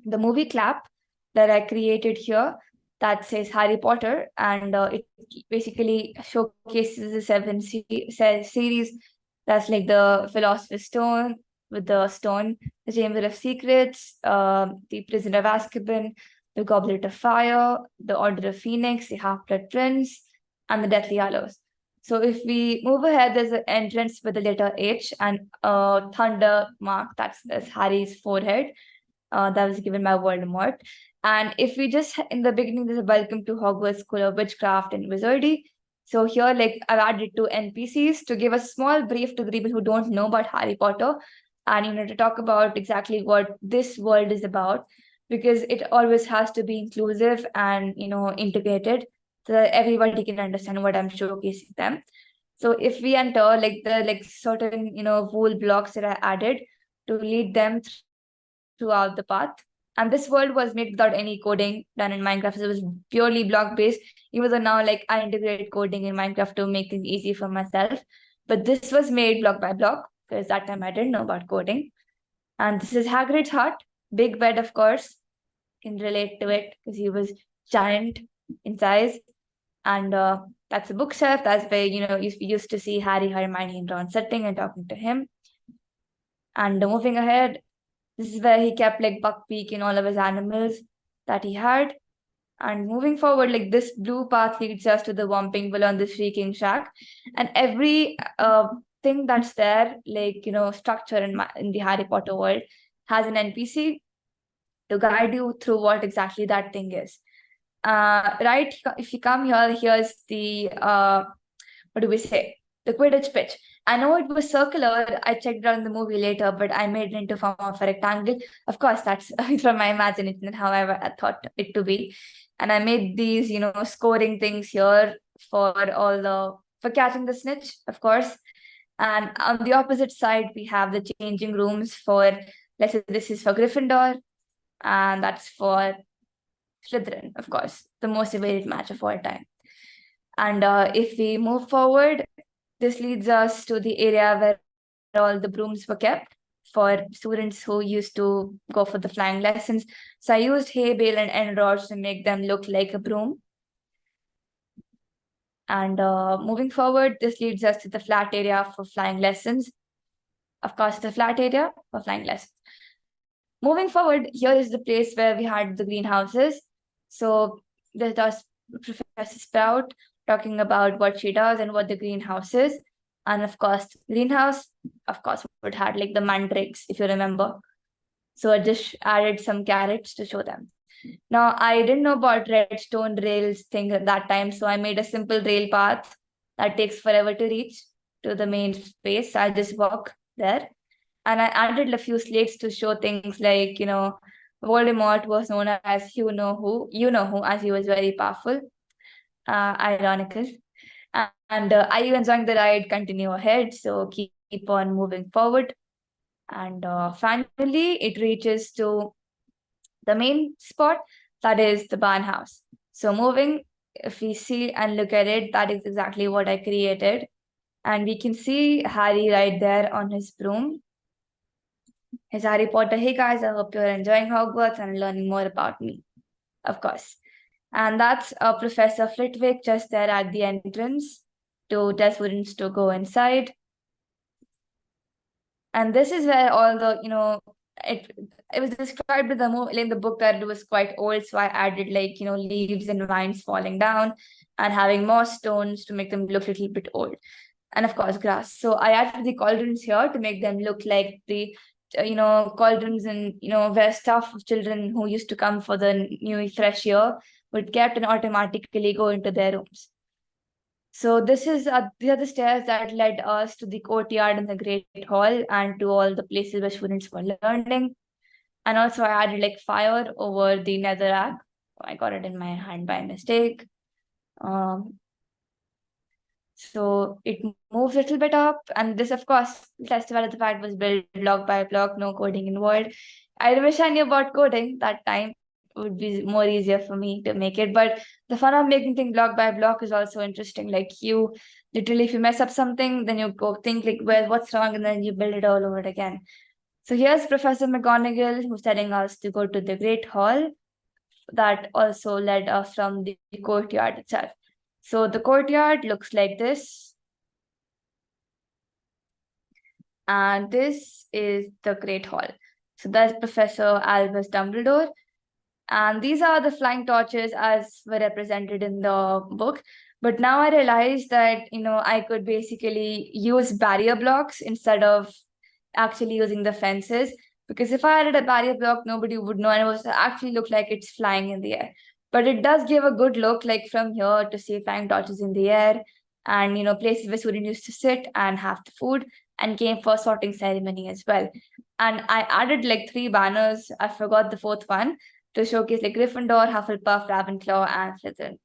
S11: the movie clap that I created here that says Harry Potter, and it basically showcases the series that's like the Philosopher's Stone with the stone, the Chamber of Secrets, the Prisoner of Azkaban, the Goblet of Fire, the Order of Phoenix, the Half-Blood Prince, and the Deathly Hallows. So if we move ahead, there's an entrance with the letter H and a thunder mark. That's Harry's forehead. That was given by Voldemort. And if we just, in the beginning, there's a welcome to Hogwarts School of Witchcraft and Wizardry. So here, like, I've added two NPCs to give a small brief to the people who don't know about Harry Potter, and to talk about exactly what this world is about, because it always has to be inclusive and integrated so that everybody can understand what I'm showcasing them. So if we enter, like, the certain wool blocks that I added to lead them throughout the path. And this world was made without any coding done in Minecraft. So it was purely block based, even though now, like, I integrate coding in Minecraft to make things easy for myself. But this was made block by block because that time I didn't know about coding. And this is Hagrid's hut, big bed, of course. Can relate to it because he was giant in size. And that's a bookshelf. That's where you used to see Harry, Hermione, and Ron sitting and talking to him. And moving ahead, this is where he kept like Buckbeak and all of his animals that he had. And moving forward, like, this blue path leads us to the Whomping Willow and the Shrieking Shack. And every thing that's there, like, structure in the Harry Potter world has an NPC to guide you through what exactly that thing is. Right, if you come here, here's the, what do we say? The Quidditch pitch. I know it was circular. I checked it out in the movie later, but I made it into form of a rectangle. Of course, that's from my imagination, however I thought it to be. And I made these, scoring things here for catching the snitch, of course. And on the opposite side, we have the changing rooms for, let's say this is for Gryffindor, and that's for Slytherin, of course, the most awaited match of all time. And if we move forward, this leads us to the area where all the brooms were kept for students who used to go for the flying lessons. So I used hay bale and end rods to make them look like a broom. And moving forward, this leads us to the flat area for flying lessons. Of course, the flat area for flying lessons. Moving forward, here is the place where we had the greenhouses. So there's Professor Sprout talking about what she does and what the greenhouse is. And of course, greenhouse, of course, would had like the mandrakes, if you remember. So I just added some carrots to show them. Now, I didn't know about redstone rails thing at that time, so I made a simple rail path that takes forever to reach to the main space. I'll just walk there. And I added a few slates to show things like, Voldemort was known as you know who, as he was very powerful. Ironical. And are you enjoying the ride? Continue ahead. So keep on moving forward. And finally, it reaches to the main spot, that is the barn house. So moving, if we see and look at it, that is exactly what I created. And we can see Harry right there on his broom. His Harry Potter, hey guys, I hope you're enjoying Hogwarts and learning more about me, of course. And that's Professor Flitwick just there at the entrance to tell students to go inside. And this is where all the, it was described in the book that it was quite old, so I added like, leaves and vines falling down and having more stones to make them look a little bit old. And of course, grass. So I added the cauldrons here to make them look like the, cauldrons and, where stuff of children who used to come for the new fresh year would get and automatically go into their rooms. So this is these are the stairs that led us to the courtyard and the Great Hall and to all the places where students were learning. And also I added like fire over the netherrack. I got it in my hand by mistake. So it moves a little bit up, and this, of course, Festival of the Fact was built block by block, no coding involved. I wish I knew about coding that time. It would be more easier for me to make it, but the fun of making things block by block is also interesting. Like, you literally, if you mess up something, then you go think like, well, what's wrong, and then you build it all over again. So here's Professor McGonagall, who's telling us to go to the Great Hall that also led us from the courtyard itself. So the courtyard looks like this. And this is the Great Hall. So that's Professor Albus Dumbledore. And these are the flying torches as were represented in the book. But now I realized that, I could basically use barrier blocks instead of actually using the fences. Because if I added a barrier block, nobody would know, and it was actually look like it's flying in the air. But it does give a good look, like from here to see flying torches in the air, and places where students used to sit and have the food, and came for sorting ceremony as well. And I added like 3 banners. I forgot the 4th one to showcase like Gryffindor, Hufflepuff, Ravenclaw, and Slytherin.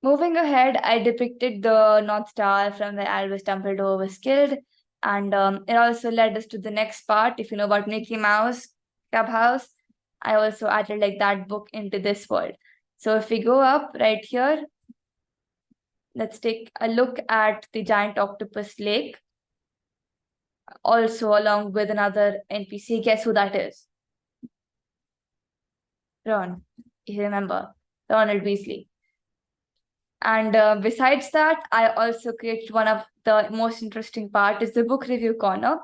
S11: Moving ahead, I depicted the North Star from where Albus Dumbledore was killed, and it also led us to the next part. If you know about Mickey Mouse Clubhouse, I also added like that book into this world. So if we go up right here, let's take a look at the giant octopus lake. Also, along with another NPC, guess who that is? Ron, if you remember, Ronald Weasley. And besides that, I also created one of the most interesting part is the book review corner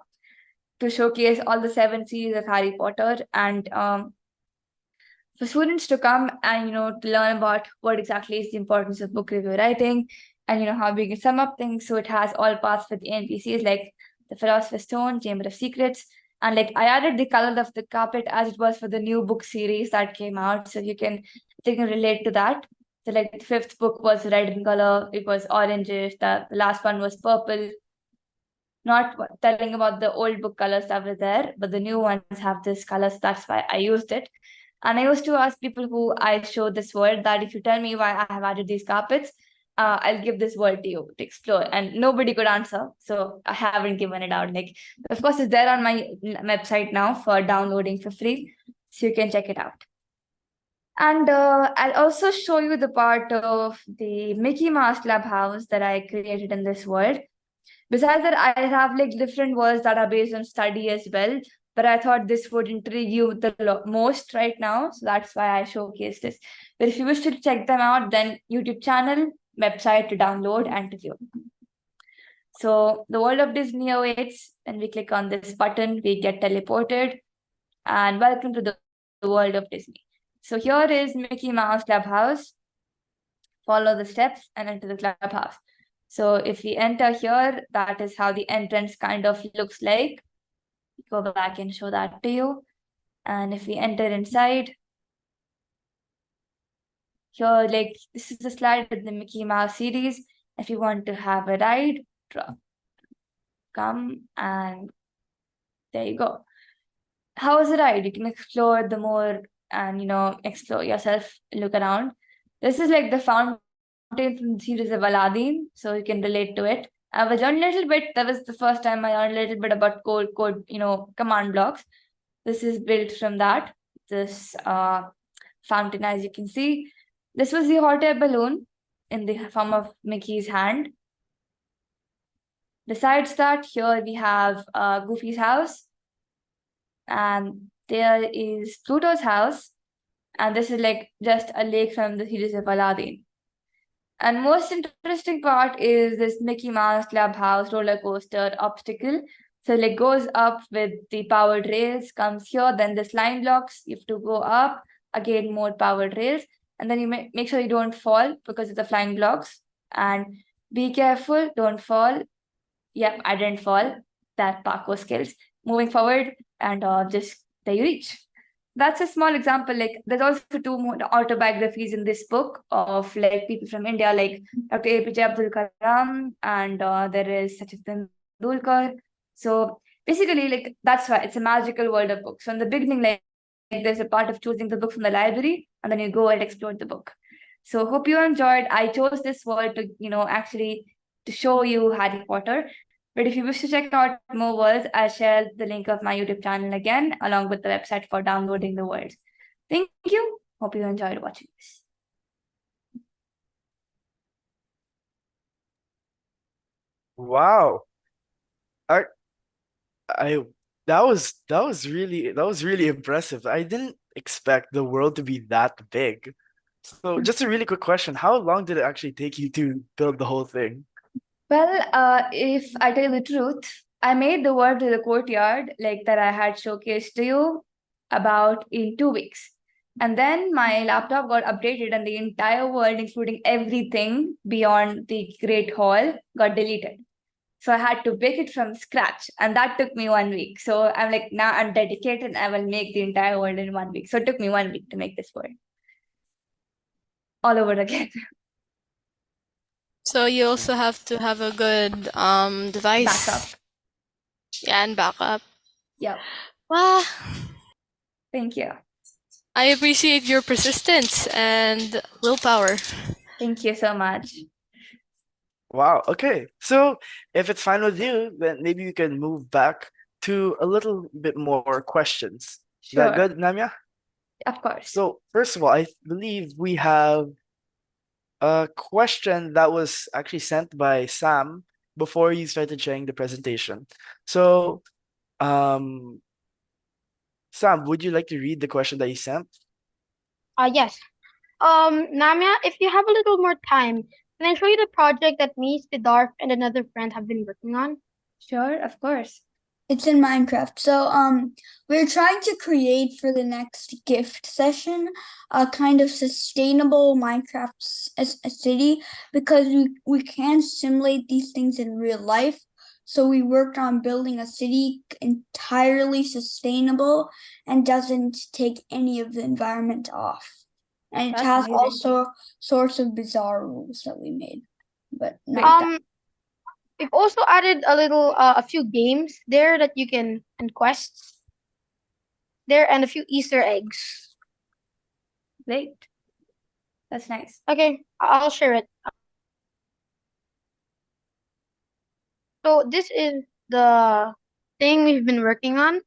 S11: to showcase all the 7 series of Harry Potter, and for students to come and to learn about what exactly is the importance of book review writing, and how we can sum up things. So it has all parts with the NPCs like the Philosopher's Stone, Chamber of Secrets, and like I added the color of the carpet as it was for the new book series that came out, so you can relate to that. So like the 5th book was red in color, it was orangish, the last one was purple. Not telling about the old book colors that were there, but the new ones have this color, so that's why I used it. And I used to ask people who I show this world that if you tell me why I have added these carpets, I'll give this world to you to explore. And nobody could answer, so I haven't given it out. Like, of course, it's there on my website now for downloading for free, so you can check it out. And I'll also show you the part of the Mickey Mouse Clubhouse that I created in this world. Besides that, I have like different worlds that are based on study as well, but I thought this would intrigue you the most right now, so that's why I showcased this. But if you wish to check them out, then YouTube channel, website to download and to view. So the world of Disney awaits. When we click on this button, we get teleported, and welcome to the world of Disney. So here is Mickey Mouse Clubhouse. Follow the steps and enter the clubhouse. So if we enter here, that is how the entrance kind of looks like. Go back and show that to you. And if we enter inside, here, like this is the slide with the Mickey Mouse series. If you want to have a ride, come and there you go. How is the ride? You can explore the more and explore yourself, look around. This is like the fountain from the series of Aladdin, so you can relate to it. I was learning a little bit. That was the first time I learned a little bit about code, command blocks. This is built from that. This fountain, as you can see. This was the hot air balloon in the form of Mickey's hand. Besides that, here we have Goofy's house. And there is Pluto's house. And this is like just a lake from the series of Aladdin. And most interesting part is this Mickey Mouse Clubhouse roller coaster obstacle. So like goes up with the powered rails, comes here, then this line blocks, you have to go up, again more powered rails, and then you make sure you don't fall because of the flying blocks. And be careful, don't fall. Yep, I didn't fall. That parkour skills. Moving forward, and just there you reach. That's a small example. Like there's also 2 more autobiographies in this book of like people from India, like Dr. APJ Abdul Kalam, and there is Sachin Tendulkar. So basically, like that's why it's a magical world of books. So in the beginning, like there's a part of choosing the book from the library, and then you go and explore the book. So hope you enjoyed. I chose this world to actually to show you Harry Potter. But if you wish to check out more worlds, I'll share the link of my YouTube channel again, along with the website for downloading the worlds. Thank you. Hope you enjoyed watching this.
S1: Wow. I that was really impressive. I didn't expect the world to be that big. So just a really quick question. How long did it actually take you to build the whole thing?
S11: Well, if I tell you the truth, I made the world to the courtyard like that I had showcased to you about in 2 weeks. And then my laptop got updated, and the entire world, including everything beyond the Great Hall, got deleted. So I had to bake it from scratch, and that took me 1 week. So I'm like, now I'm dedicated. I will make the entire world in 1 week. So it took me 1 week to make this world all over again.
S7: So you also have to have a good device.
S11: Backup.
S7: Yeah, and backup.
S11: Yep.
S7: Wow.
S11: Thank you.
S7: I appreciate your persistence and willpower.
S11: Thank you so much.
S1: Wow. Okay. So if it's fine with you, then maybe we can move back to a little bit more questions. Is that
S11: Sure.
S1: good, Namya?
S11: Of course.
S1: So first of all, I believe we have a question that was actually sent by Sam before you started sharing the presentation. So, Sam, would you like to read the question that you sent?
S4: Yes. Namya, if you have a little more time, can I show you the project that me, Siddharth, and another friend have been working on?
S11: Sure, of course.
S10: It's in Minecraft. So we're trying to create for the next gift session a kind of sustainable Minecraft a city, because we can't simulate these things in real life. So we worked on building a city entirely sustainable and doesn't take any of the environment off. And it
S11: That's
S10: has
S11: amazing.
S10: also sorts of bizarre rules that we made, but not that.
S4: We've also added a few games there that you can, and quests there, and a few Easter eggs.
S11: Great. That's nice.
S4: Okay, I'll share it. So this is the thing we've been working on.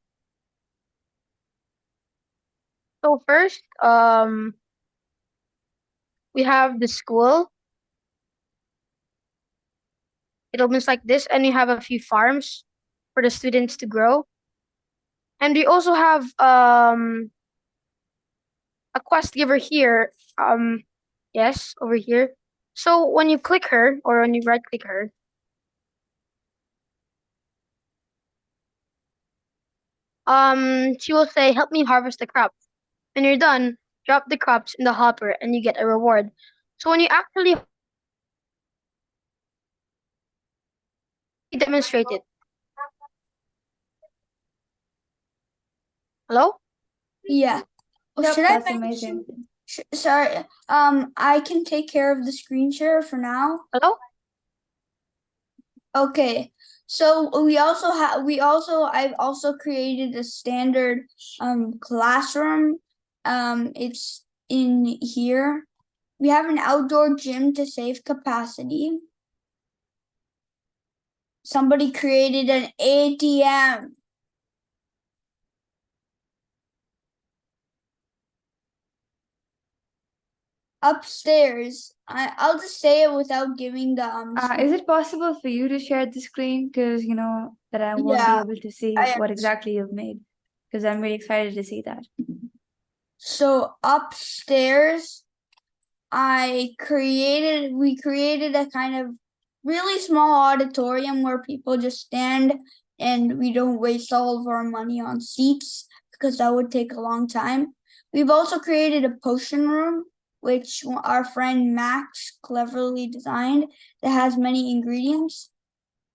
S4: So first, we have the school. It opens like this, and you have a few farms for the students to grow. And we also have a quest giver here. Yes, over here. So when you click her, or when you right click her, she will say, "Help me harvest the crops." When you're done, drop the crops in the hopper, and you get a reward. So when you actually demonstrate it. Hello?
S10: Yeah.
S11: Yep,
S10: Should I
S11: that's
S10: mention?
S11: amazing.
S10: Sorry. I can take care of the screen share for now.
S4: Hello?
S10: Okay. So I've also created a standard classroom. It's in here. We have an outdoor gym to save capacity. Somebody created an ATM. Upstairs, I'll just say it without giving the
S11: Is it possible for you to share the screen? Because you know that I won't be
S10: Yeah,
S11: able to see
S10: I
S11: what exactly you've made. Because I'm really excited to see that.
S10: So upstairs, we created a kind of really small auditorium where people just stand, and we don't waste all of our money on seats because that would take a long time. We've also created a potion room, which our friend Max cleverly designed, that has many ingredients.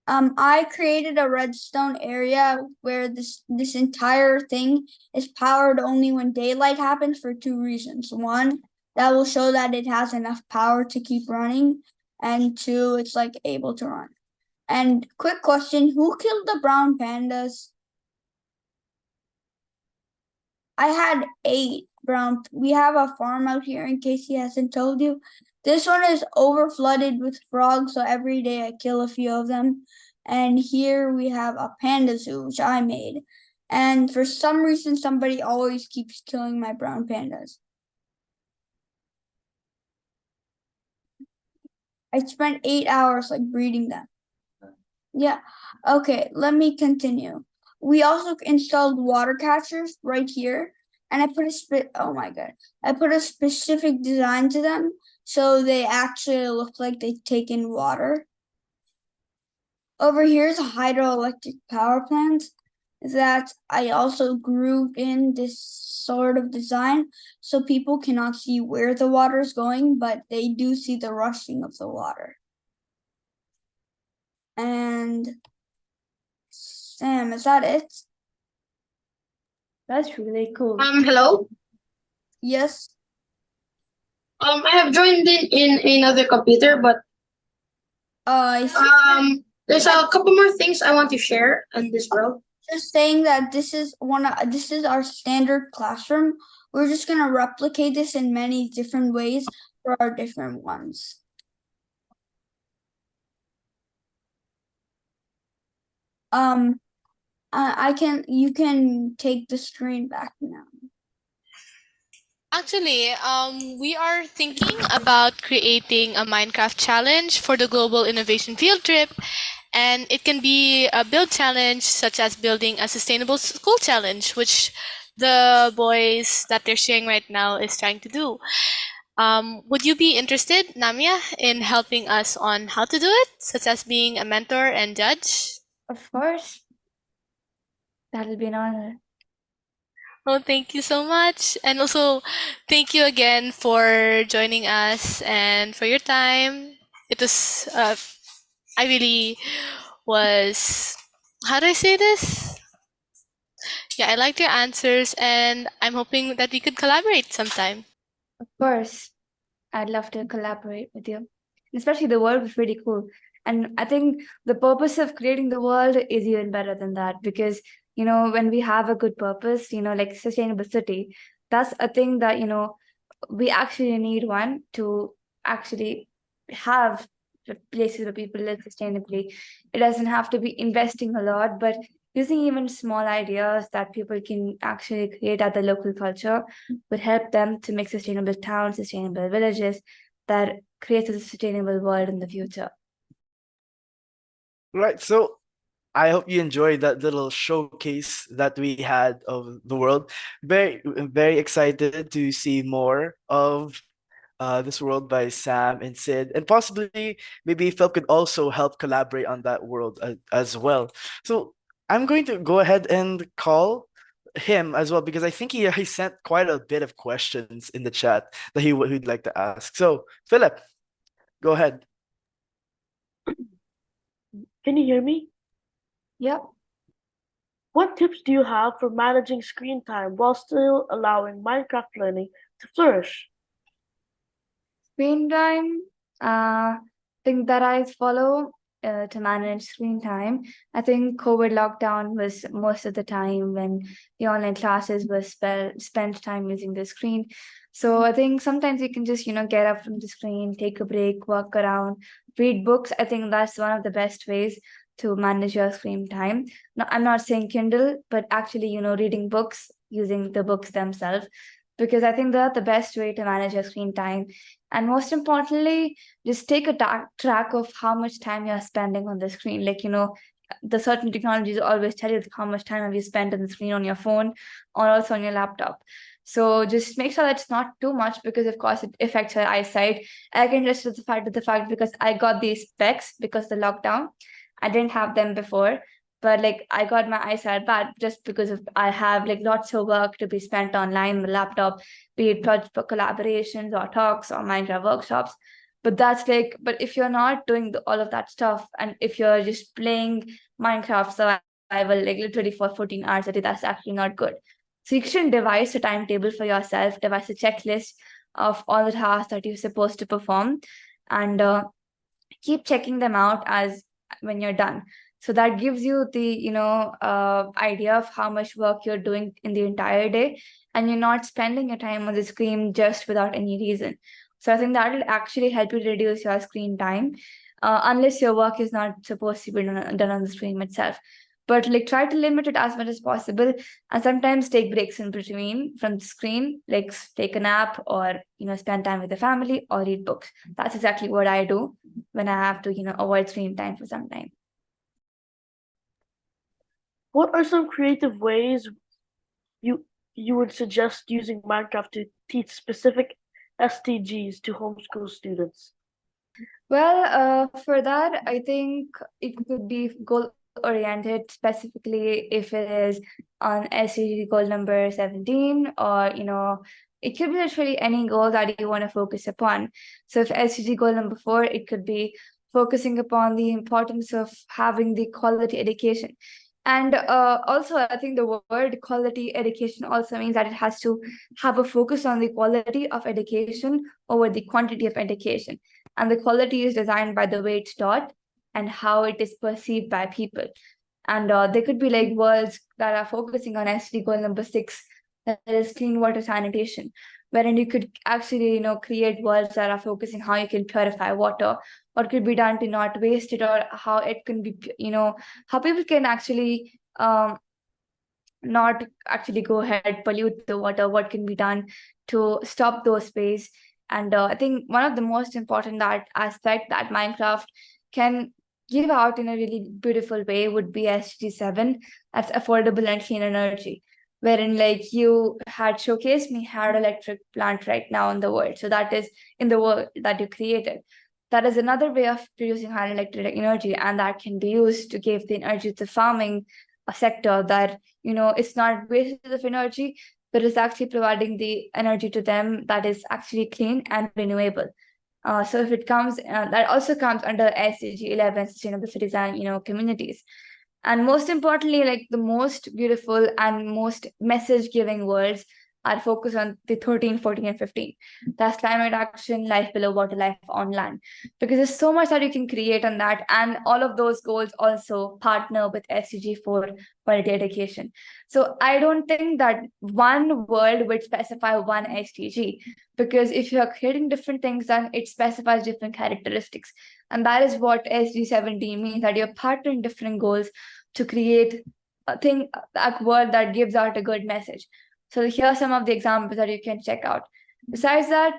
S10: I created a redstone area where this entire thing is powered only when daylight happens for two reasons. One, that will show that it has enough power to keep running, and two, it's like able to run. And quick question, who killed the brown pandas? I had 8 brown. We have a farm out here, in case he hasn't told you. This one is over flooded with frogs, so every day I kill a few of them. And here we have a panda zoo, which I made. And for some reason, somebody always keeps killing my brown pandas. I spent 8 hours like breeding them. Yeah. Okay, let me continue. We also installed water catchers right here, and I put a specific design to them so they actually look like they take in water. Over here is a hydroelectric power plant. that I also grooved in this sort of design so people cannot see where the water is going, but they do see the rushing of the water. And Sam, is that it?
S11: That's really cool.
S3: Hello.
S10: Yes.
S3: I have joined in another computer, but
S10: I see.
S3: there's a couple more things I want to share in this world.
S10: Just saying that this is our standard classroom. We're just gonna replicate this in many different ways for our different ones. You can take the screen back now.
S7: Actually, we are thinking about creating a Minecraft challenge for the Global Innovation Field Trip, and it can be a build challenge such as building a sustainable school challenge, which the boys that they're sharing right now is trying to do. Would you be interested, Namya, in helping us on how to do it, such as being a mentor and judge?
S11: Of course. That'll be an honor.
S7: Oh, thank you so much. And also, thank you again for joining us and for your time. It was, I really was, how do I say this? Yeah, I liked your answers and I'm hoping that we could collaborate sometime.
S11: Of course. I'd love to collaborate with you. Especially the world was really cool. And I think the purpose of creating the world is even better than that because, when we have a good purpose, like sustainable city, that's a thing that, we actually need one to actually have places where people live sustainably. It doesn't have to be investing a lot, but using even small ideas that people can actually create at the local culture would help them to make sustainable towns, sustainable villages that creates a sustainable world in the future.
S1: Right. So I hope you enjoyed that little showcase that we had of the world. Very excited to see more of this world by Sam and Sid, and possibly maybe Phil could also help collaborate on that world as well. So I'm going to go ahead and call him as well because I think he sent quite a bit of questions in the chat that he'd like to ask. So Philip, go ahead.
S13: Can you hear me?
S11: Yep.
S13: What tips do you have for managing screen time while still allowing Minecraft learning to flourish?
S11: Screen time, thing that I follow to manage screen time. I think COVID lockdown was most of the time when the online classes were spent time using the screen. So I think sometimes you can just, get up from the screen, take a break, walk around, read books. I think that's one of the best ways to manage your screen time. No, I'm not saying Kindle, but actually, reading books, using the books themselves, because I think that's the best way to manage your screen time. And most importantly, just take a track of how much time you're spending on the screen. Like, the certain technologies always tell you how much time have you spent on the screen on your phone or also on your laptop. So just make sure that it's not too much because of course it affects your eyesight. I can just the fact because I got these specs because the lockdown. I didn't have them before, but like I got my eyesight bad just because of I have like lots of work to be spent online on the laptop, be it project collaborations or talks or Minecraft workshops. But if you're not doing all of that stuff, and if you're just playing Minecraft survival like literally for 14 hours a day, that's actually not good. So you should devise a timetable for yourself, devise a checklist of all the tasks that you're supposed to perform, and keep checking them out as when you're done. So that gives you the idea of how much work you're doing in the entire day, and you're not spending your time on the screen just without any reason. So I think that will actually help you reduce your screen time, unless your work is not supposed to be done on the screen itself. But like try to limit it as much as possible, and sometimes take breaks in between from the screen, like take a nap or spend time with the family or read books. That's exactly what I do when I have to avoid screen time for some time.
S13: What are some creative ways you would suggest using Minecraft to teach specific SDGs to homeschool students?
S11: Well, for that, I think it could be oriented, specifically if it is on SDG goal number 17, or it could be literally any goal that you want to focus upon. So if SDG goal number 4, it could be focusing upon the importance of having the quality education. And also, I think the word quality education also means that it has to have a focus on the quality of education over the quantity of education. And the quality is designed by the way it's taught and how it is perceived by people. And there could be like words that are focusing on SDG goal number 6, that is clean water sanitation, wherein you could actually, create words that are focusing how you can purify water, what could be done to not waste it, or how it can be, how people can actually not actually go ahead, pollute the water, what can be done to stop those waste. And I think one of the most important that aspect that Minecraft can give out in a really beautiful way would be SDG 7, that's affordable and clean energy, wherein like you had showcased me hydroelectric plant right now in the world. So that is in the world that you created. That is another way of producing hydroelectric energy, and that can be used to give the energy to farming a sector that, it's not wasted of energy, but is actually providing the energy to them that is actually clean and renewable. So if it comes, that also comes under SDG 11, sustainable cities and communities. And most importantly, like the most beautiful and most message-giving words are focused on the 13, 14, and 15. That's climate action, life below water, life on land. Because there's so much that you can create on that. And all of those goals also partner with SDG for quality education. So I don't think that one word would specify one SDG, because if you are creating different things, then it specifies different characteristics. And that is what SDG 17 means, that you're partnering different goals to create a word that gives out a good message. So here are some of the examples that you can check out. Besides that,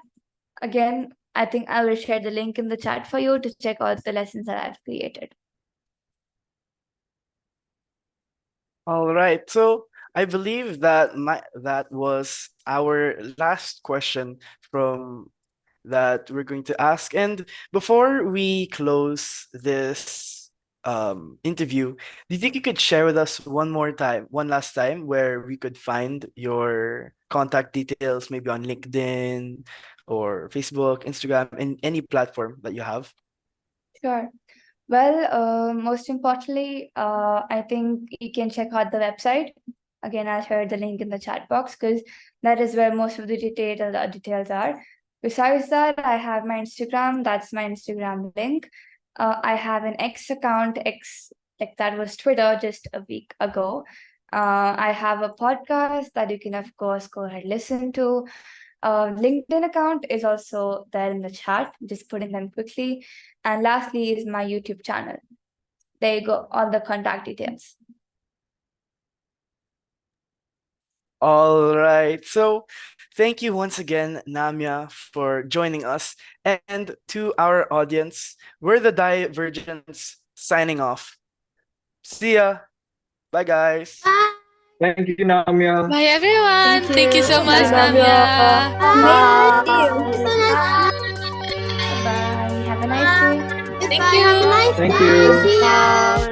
S11: again, I think I will share the link in the chat for you to check out the lessons that I've created.
S1: All right. So I believe that that was our last question from that we're going to ask. And before we close this interview, do you think you could share with us one last time, where we could find your contact details, maybe on LinkedIn or Facebook, Instagram, and any platform that you have?
S11: Sure. Well, most importantly, I think you can check out the website. Again, I'll share the link in the chat box, because that is where most of the details are. Besides that, I have my Instagram. That's my Instagram link. I have an X account, like that was Twitter just a week ago. I have a podcast that you can, of course, go ahead listen to. LinkedIn account is also there in the chat, just putting them quickly. And lastly is my YouTube channel. There you go, all the contact details.
S1: All right. So thank you once again, Namya, for joining us. And to our audience, we're the Divrgents signing off. See ya. Bye, guys.
S2: Thank you, Namya.
S7: Bye, everyone. Thank you so much,
S11: Bye,
S7: Namya.
S11: Bye.
S10: Bye.
S11: Bye. Have a nice day.
S7: Thank you.
S2: Thank you.
S10: Bye.